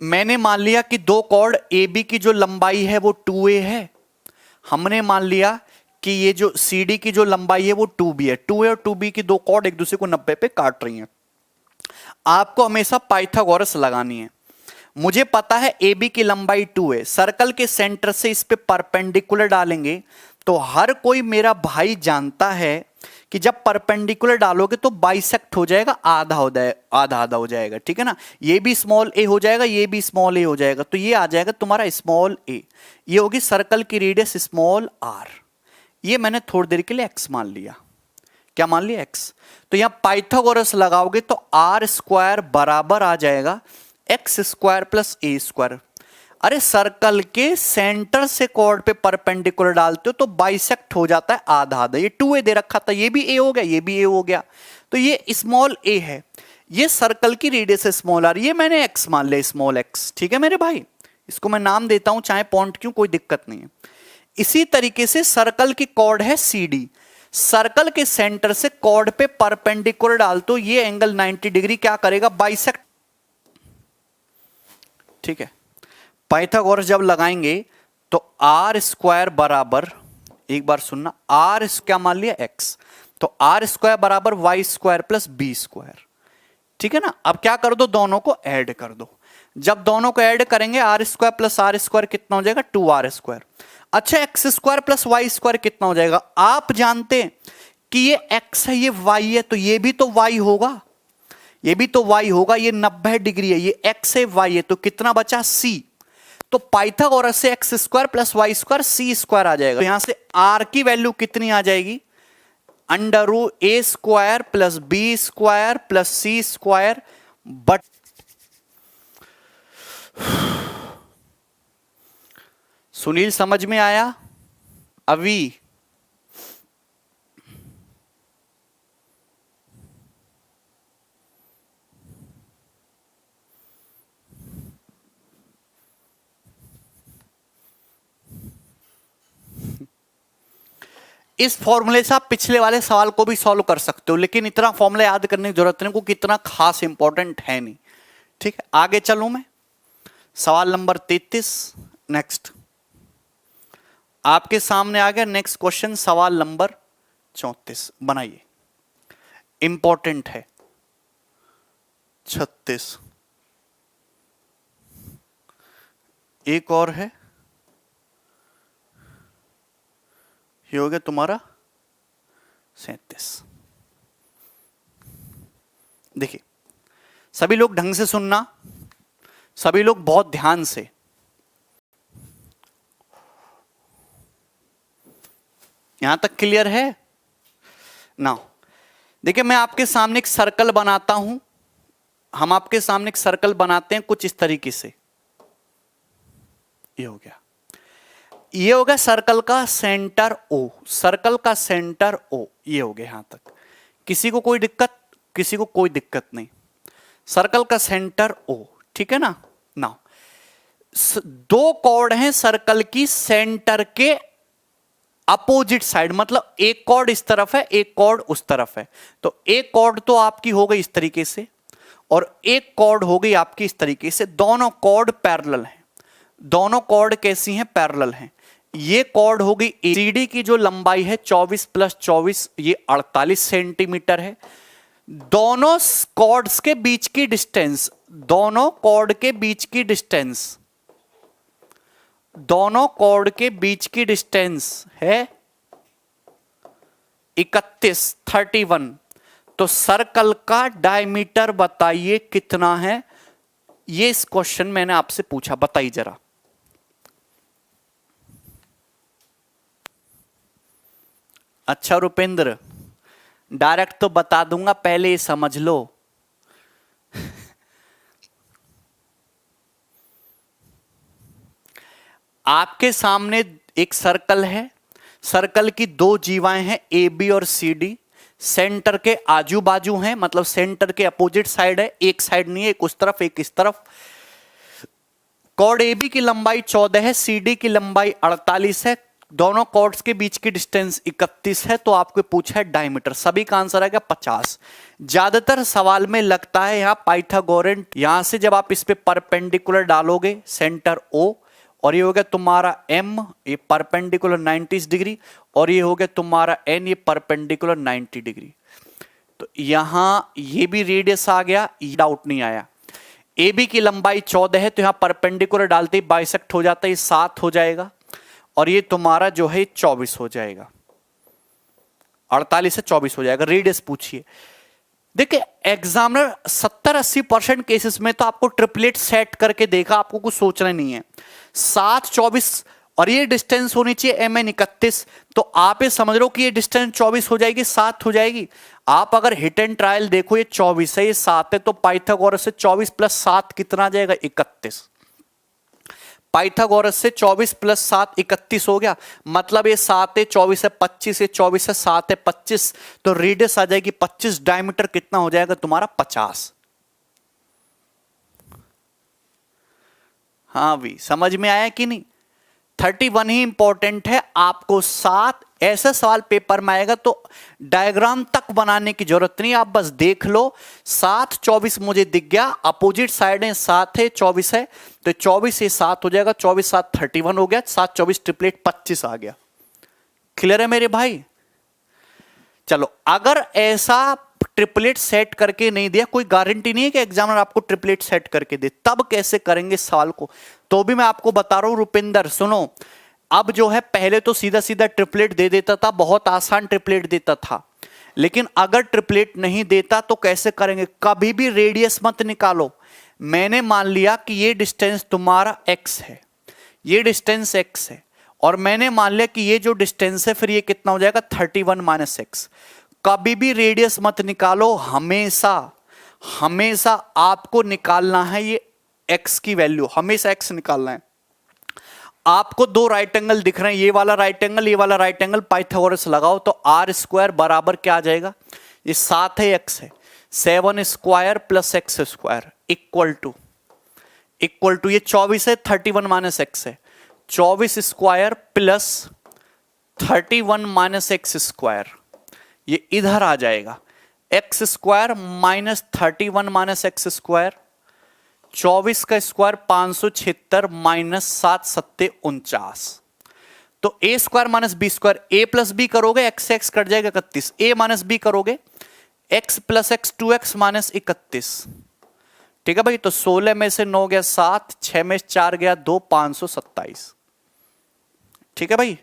मैंने मान लिया कि दो कॉर्ड AB की जो लंबाई है वो 2a है, हमने मान लिया कि ये जो CD की जो लंबाई है वो 2b है। 2a और 2b की दो कॉर्ड एक दूसरे को 90 पे काट रही हैं। आपको हमेशा पाइथागोरस लगानी है। मुझे पता है AB की लंबाई 2 है, सर्कल के सेंटर से इस पे परपेंडिकुलर डालेंगे, तो हर कोई मेरा भाई जानता है कि जब परपेंडिकुलर डालोगे तो बाइसेक्ट हो जाएगा, आधा आधा हो जाएगा, ठीक है ना। ये भी स्मॉल a हो जाएगा, ये भी स्मॉल a हो जाएगा, तो ये आ जाएगा तुम्हारा स्मॉल a। ये होगी सर्कल की रेडियस स्मॉल r। ये मैंने थोड़ी देर के लिए x मान लिया। क्या मान लिया, x। तो यहां पाइथागोरस लगाओगे तो r स्क्वायर बराबर आ जाएगा x square plus a square. अरे सर्कल के सेंटर से कॉर्ड पे परपेंडिकुलर डालते हो तो बाइसेक्ट हो जाता है आधा आधा। ये 2a दे रखा था, ये भी a हो गया, ये भी a हो गया, तो ये स्मॉल a है। ये सर्कल की रेडियस है स्मॉल r, ये मैंने x मान लिया, स्मॉल x, ठीक है मेरे भाई। इसको मैं नाम देता हूं चाहे पॉइंट क्यों, कोई दिक्कत नहीं है। इसी तरीके से सर्कल की कॉर्ड है CD, सर्कल के सेंटर से कॉर्ड पे परपेंडिकुलर डालते हो, ये एंगल 90 डिग्री क्या करेगा, बाइसेक्ट, ठीक है। पाइथागोरस जब लगाएंगे तो r स्क्वायर बराबर, एक बार सुनना, r क्या मान लिया x, तो आर स्क्वायर बराबर Y square plus B square, ठीक है ना। अब क्या कर दो, दोनों को ऐड कर दो। जब दोनों को ऐड करेंगे R square plus R square कितना हो जाएगा, 2r स्क्वायर। अच्छा, X square plus Y square कितना हो जाएगा, आप जानते हैं कि ये x है ये y है, तो ये भी तो y होगा, ये भी तो y होगा, ये 90 डिग्री है, ये x है y है, तो कितना बचा c। तो पाइथागोरस से x square plus Y square c square आ जाएगा। तो यहां से r की वैल्यू कितनी आ जाएगी, √a square plus B square plus C square but Sunil समझ में आया। अभी इस फॉर्मूले से आप पिछले वाले सवाल को भी सॉल्व कर सकते हो, लेकिन इतना फॉर्मूला याद करने की जरूरत नहीं, को कितना खास इंपॉर्टेंट है नहीं। ठीक है, आगे चलूं मैं, सवाल नंबर 33। नेक्स्ट आपके सामने आ गया नेक्स्ट क्वेश्चन, सवाल नंबर 34 बनाइए, इंपॉर्टेंट है। 36 एक और है, ये हो गया तुम्हारा 37। देखिए सभी लोग ढंग से सुनना, सभी लोग बहुत ध्यान से। यहां तक क्लियर है ना। देखिए मैं आपके सामने एक सर्कल बनाता हूं, हम आपके सामने एक सर्कल बनाते हैं कुछ इस तरीके से, ये हो गया, ये हो गया सर्कल का सेंटर O, सर्कल का सेंटर O, ये हो गया यहां तक। किसी को कोई दिक्कत, किसी को कोई दिक्कत नहीं। सर्कल का सेंटर O, ठीक है ना। नाउ दो कॉर्ड हैं सर्कल की सेंटर के अपोजिट साइड, मतलब एक कॉर्ड इस तरफ है, एक कॉर्ड उस तरफ है। तो एक कॉर्ड तो आपकी हो गई इस तरीके से और एक कॉर्ड हो गई आपकी इस तरीके से। दोनों कॉर्ड पैरेलल हैं। दोनों कॉर्ड कैसी हैं, पैरेलल हैं। ये कॉर्ड हो गई CD की जो लंबाई है 24 प्लस 24, ये 48 सेंटीमीटर है। दोनों कॉर्ड्स के बीच की डिस्टेंस, दोनों कॉर्ड के बीच की डिस्टेंस, दोनों कॉर्ड के बीच की डिस्टेंस है 31। तो सर्कल का डायमीटर बताइए कितना है, ये इस क्वेश्चन मैंने आपसे पूछा, बताइए जरा। अच्छा रुपेंद्र, डायरेक्ट तो बता दूंगा, पहले ये समझ लो। आपके सामने एक सर्कल है, सर्कल की दो जीवाएं हैं AB और CD, सेंटर के आजू बाजू हैं, मतलब सेंटर के अपोजिट साइड है, एक साइड नहीं है, एक उस तरफ एक इस तरफ। कॉर्ड AB की लंबाई 14 है, CD की लंबाई 48 है, दोनों कॉर्ड्स के बीच की डिस्टेंस 31 है। तो आपको पूछा है डायमीटर, सभी का आंसर आएगा 50। ज्यादातर सवाल में लगता है यहां पाइथागोरन, यहां से जब आप इस पे परपेंडिकुलर डालोगे सेंटर O, और ये हो गया तुम्हारा M, ये परपेंडिकुलर 90 डिग्री, और ये हो गया तुम्हारा N, ये परपेंडिकुलर 90 डिग्री। तो यहां ये भी रेडियस आ गया, डाउट नहीं आया। AB की लंबाई 14 है, तो यहां परपेंडिकुलर डालते ही बाइसेक्ट हो जाता है, ये 7 हो जाएगा, और ये तुम्हारा जो है 24 हो जाएगा, 48 से 24 हो जाएगा। रेडियस पूछिए। देखिए एग्जामिनर 70-80% केसेस में तो आपको ट्रिपलेट सेट करके देखा, आपको कुछ सोचना नहीं है। 7, 24 और ये डिस्टेंस होनी चाहिए MN 31, तो आप ये समझ लो कि ये डिस्टेंस 24 हो जाएगी, 7 हो जाएगी। आप अगर हिट एंड ट्रायल देखो, ये 24 है, ये 7 है, तो पाइथागोरस से 24 प्लस 7 कितना आ जाएगा, 31। पाइथागोरस से 24 प्लस 7 31 हो गया, मतलब ये 7 है 24 है 25 है, 24 है 7 है 25, तो रेडियस आ जाएगी 25। डायमीटर कितना हो जाएगा तुम्हारा, 50। हाँ भी समझ में आया कि नहीं। 31 ही इंपॉर्टेंट है। आपको 7 ऐसा सवाल पेपर में आएगा तो डायग्राम तक बनाने की जरूरत नहीं, आप बस देख लो। 7, 24 मुझे दिख गया, अपोजिट साइड है, 7 है 24 है, तो 24 से 7 हो जाएगा, 24 7 31 हो गया, 7 24 ट्रिपलेट 25 आ गया। क्लियर है मेरे भाई। चलो, अगर ऐसा ट्रिपलेट सेट करके नहीं दिया, कोई गारंटी नहीं है कि एग्जामिनर आपको ट्रिपलेट सेट करके दे, तब कैसे करेंगे सवाल को, तो भी मैं आपको बता रहा हूं रुपिंदर सुनो। अब जो है पहले तो सीधा सीधा ट्रिपलेट दे देता था, बहुत आसान ट्रिपलेट देता था, लेकिन अगर ट्रिपलेट नहीं देता तो कैसे करेंगे, कभी भी रेडियस मत निकालो। मैंने मान लिया कि ये डिस्टेंस तुम्हारा x है, ये डिस्टेंस x है, और मैंने मान लिया कि ये जो डिस्टेंस है फिर ये कितना हो जाएगा 31 माइनस एक्स। कभी भी रेडियस मत निकालो, हमेशा हमेशा आपको निकालना है ये x की वैल्यू, हमेशा x निकालना है। आपको दो राइट एंगल दिख रहे हैं, ये वाला राइट एंगल, ये वाला राइट एंगल, पाइथागोरस लगाओ तो आर स्क्वायर बराबर क्या आ जाएगा, ये 7 है x है, 7 square plus X square equal to ये 24 है, 31 माइनस एक्स है, 24 square plus 31 minus X square, ये इधर आ जाएगा, X square minus 31 minus X square, 24 का स्क्वायर 576 माइनस 7 सत्ते 49, तो A square minus B square, A plus B करोगे एक्स से एक्स कट जाएगा 31, ए माइनस बी करोगे X plus X 2x minus 31, ठीक है भाई। तो 16 में से 9 गया 7, 6 में 4 गया 2, 527, ठीक है भाई।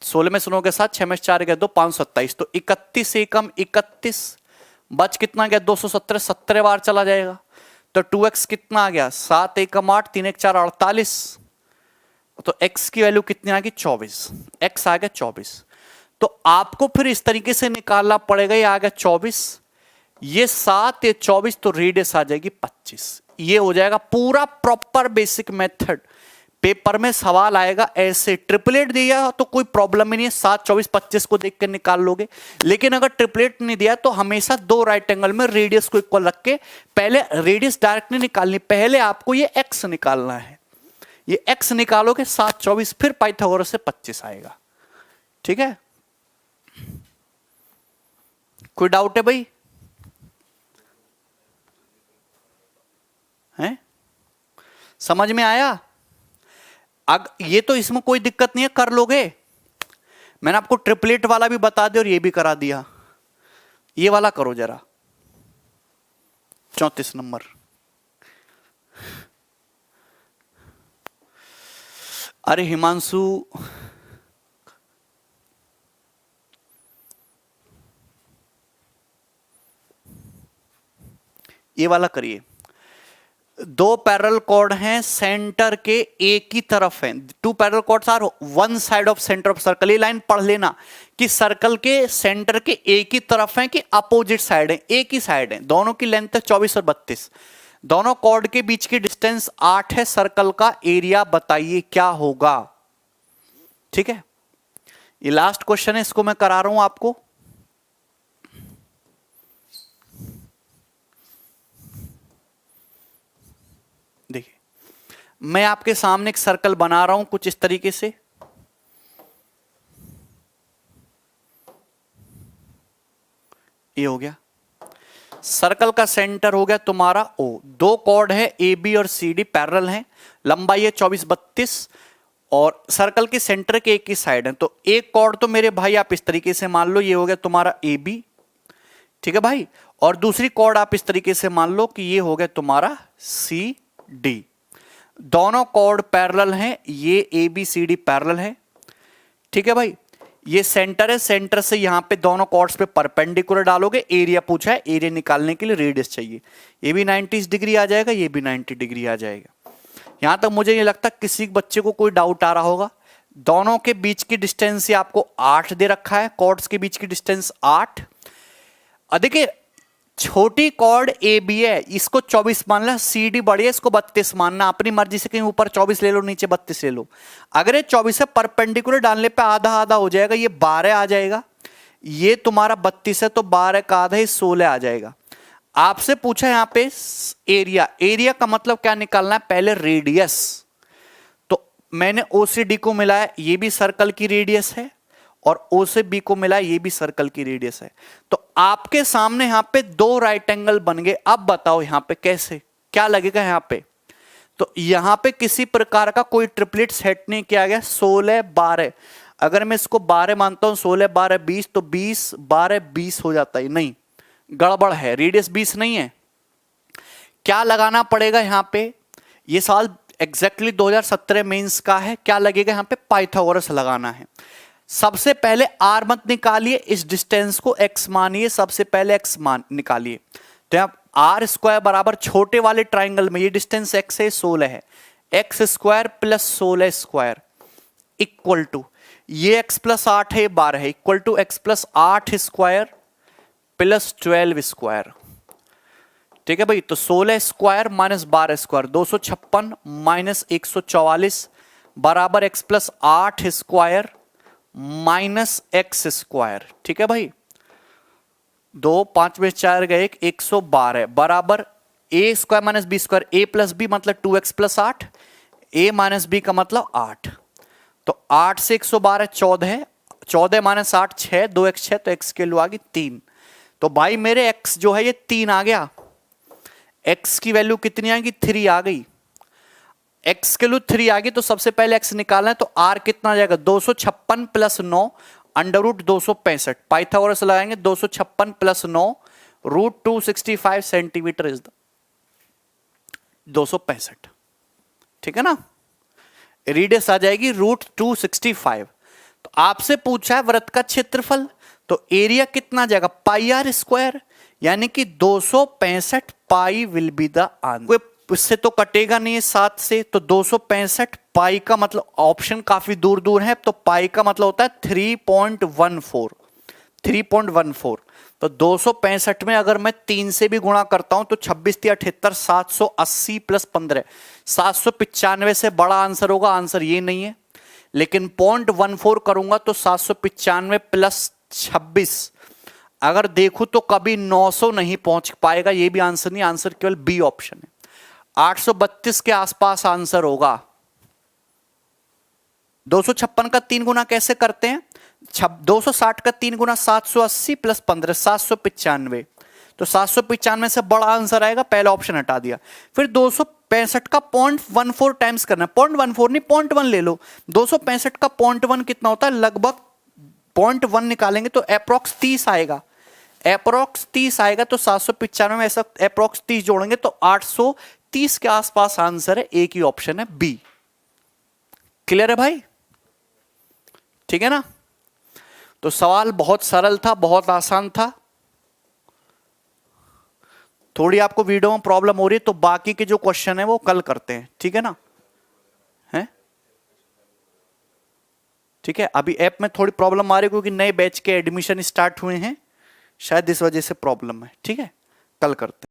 16 में से 9 गया 7, 6 में 4 गया 2, 527, तो 31 एकम 31, बच कितना गया 217, 17 बार चला जाएगा, तो 2x कितना आ गया 7 एकम 8, 3 1 4 48, तो x की वैल्यू कितनी आ गई 24, x आ गया 24। तो आपको फिर इस तरीके से निकालना पड़ेगा, ये आ गया 24, ये 7 ये 24, तो रेडियस आ जाएगी 25। ये हो जाएगा पूरा प्रॉपर बेसिक मेथड। पेपर में सवाल आएगा ऐसे, ट्रिपलेट दिया तो कोई प्रॉब्लम ही नहीं है, 7 24 25 को देख कर निकाल लोगे, लेकिन अगर ट्रिपलेट नहीं दिया तो हमेशा दो राइट एंगल में रेडियस को इक्वल रख के पहले रेडियस डायरेक्ट नहीं निकालनी, पहले आपको ये x निकालना है, ये x निकालोगे 7 24, फिर पाइथागोरस से 25 आएगा, ठीक है। कोई डाउट है भाई? हैं? समझ में आया? ये तो इसमें कोई दिक्कत नहीं है, कर लोगे। मैंने आपको ट्रिपलेट वाला भी बता दिया और ये भी करा दिया, ये वाला करो जरा 34 नंबर। अरे हिमांशु, ये वाला करिए। दो पैरेलल कॉर्ड हैं, सेंटर के एक ही तरफ हैं, two parallel chords are one side of centre of circle. ये लाइन पढ़ लेना कि सर्कल के सेंटर के एक ही तरफ हैं कि अपोजिट साइड है, एक ही साइड है, दोनों की लेंथ है 24 और 32, दोनों कॉर्ड के बीच की डिस्टेंस 8 है, सर्कल का एरिया बताइए क्या होगा, ठीक है। ये लास्ट क्वेश्चन है, इसको मैं करा रहा हूं आपको। देखिए, मैं आपके सामने एक सर्कल बना रहा हूं कुछ इस तरीके से, ये हो गया सर्कल का सेंटर, हो गया तुम्हारा O। दो कॉर्ड है ए बी और सी डी, पैरेलल हैं, लंबाई है 24 32 और सर्कल के सेंटर के एक ही साइड है। तो एक कॉर्ड तो मेरे भाई आप इस तरीके से मान लो, ये हो गया तुम्हारा ए बी, ठीक है भाई, और दूसरी कॉर्ड आप इस तरीके से मान लो कि ये हो गया तुम्हारा सी डी। दोनों कॉर्ड पैरेलल हैं, ये A B C D parallel है, ठीक है भाई। ये सेंटर है, सेंटर से यहां पे दोनों कॉर्ड्स पे परपेंडिकुलर डालोगे, एरिया पूछा है, एरिया निकालने के लिए रेडियस चाहिए, ये भी 90 डिग्री आ जाएगा, ये भी 90 डिग्री आ जाएगा। यहां तक मुझे नहीं लगता किसी बच्चे को कोई डाउट आ रहा होगा। दोनों के बीच की डिस्टेंस ये आपको 8 दे रखा है, कॉर्ड्स के बीच की डिस्टेंस 8। देखिए छोटी कॉर्ड ए बी है, इसको 24 मान ला, सी डी बड़ी है, इसको 32 मानना, अपनी मर्जी से कहीं ऊपर 24 ले लो, नीचे 32 ले लो। अगर ये 24 है, परपेंडिकुलर डालने पे आधा आधा हो जाएगा, ये 12 आ जाएगा, ये तुम्हारा 32 है तो 12 का आधा ही 16 आ जाएगा। आपसे पूछा यहां पे एरिया, एरिया का मतलब क्या निकालना है, पहले रेडियस। तो मैंने ओ से डी को मिलाया, ये भी सर्कल की रेडियस है, और O से B को मिला, ये भी सर्कल की रेडियस है। तो आपके सामने यहां पे दो राइट एंगल बन गए। अब बताओ यहां पे कैसे क्या लगेगा, यहां पे तो यहां पे किसी प्रकार का कोई ट्रिपलेट सेट नहीं किया गया, 16 12। अगर मैं इसको 12 मानता हूं, 16 12 20, तो 20 12 20 हो जाता है। नहीं, गड़बड़ है, रेडियस 20 नहीं है। क्या लगाना पड़ेगा यहां पे? ये सवाल एग्जैक्टली 2017 मेंस का है। क्या लगेगा यहां पे? पाइथागोरस लगाना है। सबसे पहले आर मत निकालिए, इस डिस्टेंस को एक्स मानिए, सबसे पहले एक्स मान निकालिए। तो यहां आर स्क्वायर बराबर छोटे वाले ट्राइंगल में ये डिस्टेंस एक्स है, 16 है, X square plus 16 square equal to ये एक्स प्लस 8 है, 12 है, equal to X plus 8 square plus 12 square. ठीक है भाई, तो 16 स्क्वायर माइनस 12 स्क्वायर 256 माइनस 144 बराबर x plus 8 square minus X square. ठीक है भाई, 2 5 में 4 गए 112 बराबर ए square minus B square, A plus B मतलब 2x प्लस 8, ए माइनस बी का मतलब 8। तो 8 से 112 14 है, 14 माइनस 8 6, 2x 6, तो x की वैल्यू आ गई 3। तो भाई मेरे x जो है ये 3 आ गया। x की वैल्यू कितनी आएगी? 3 आ गई। x के लिए 3 आ गई, तो सबसे पहले x निकालना है, तो r कितना आ जाएगा? 256 प्लस 9 अंडर रूट 265। पाइथागोरस लगाएंगे, 256 प्लस 9 रूट 265 सेंटीमीटर इज 265। ठीक है ना, रेडियस आ जाएगी रूट 265। तो आपसे पूछा है वृत्त का क्षेत्रफल, तो एरिया कितना जाएगा? पाई आर स्क्वायर, यानी कि 265 पाई विल बी द आंसर। इससे तो कटेगा नहीं 7 से, तो 265 पाई का मतलब ऑप्शन काफी दूर दूर है, तो पाई का मतलब होता है 3.14। 3.14, तो 265 में अगर मैं 3 से भी गुणा करता हूं तो 26 78 780 प्लस 15 795 से बड़ा आंसर होगा। आंसर ये नहीं है, लेकिन 0.14 करूंगा तो 795 प्लस 26 अगर देखूं तो कभी 900 नहीं पहुंच पाएगा। ये भी आंसर नहीं, आंसर केवल बी ऑप्शन है। 832 के आसपास आंसर होगा। 256 का 3 गुना कैसे करते हैं? 260 का 3 गुना 780 प्लस 15 795, तो 795 से बड़ा आंसर आएगा, पहला ऑप्शन हटा दिया। फिर 265 का 0.14 टाइम्स करना है, 0.14 नहीं 0.1 ले लो। 265 का 0.1 कितना होता है? लगभग 0.1 निकालेंगे तो अप्रोक्स 30 आएगा। अप्रोक्स 30 आएगा, तो 795 में ऐसा अप्रोक्स 30 जोड़ेंगे तो 830 के आसपास आंसर है। एक ही ऑप्शन है बी। क्लियर है भाई? ठीक है ना, तो सवाल बहुत सरल था, बहुत आसान था। थोड़ी आपको वीडियो में प्रॉब्लम हो रही है, तो बाकी के जो क्वेश्चन है वो कल करते हैं। ठीक है ना? है ठीक है, अभी ऐप में थोड़ी प्रॉब्लम आ रही है क्योंकि नए बैच के एडमिशन स्टार्ट हुए हैं, शायद इस वजह से प्रॉब्लम है। ठीक है, कल करते हैं।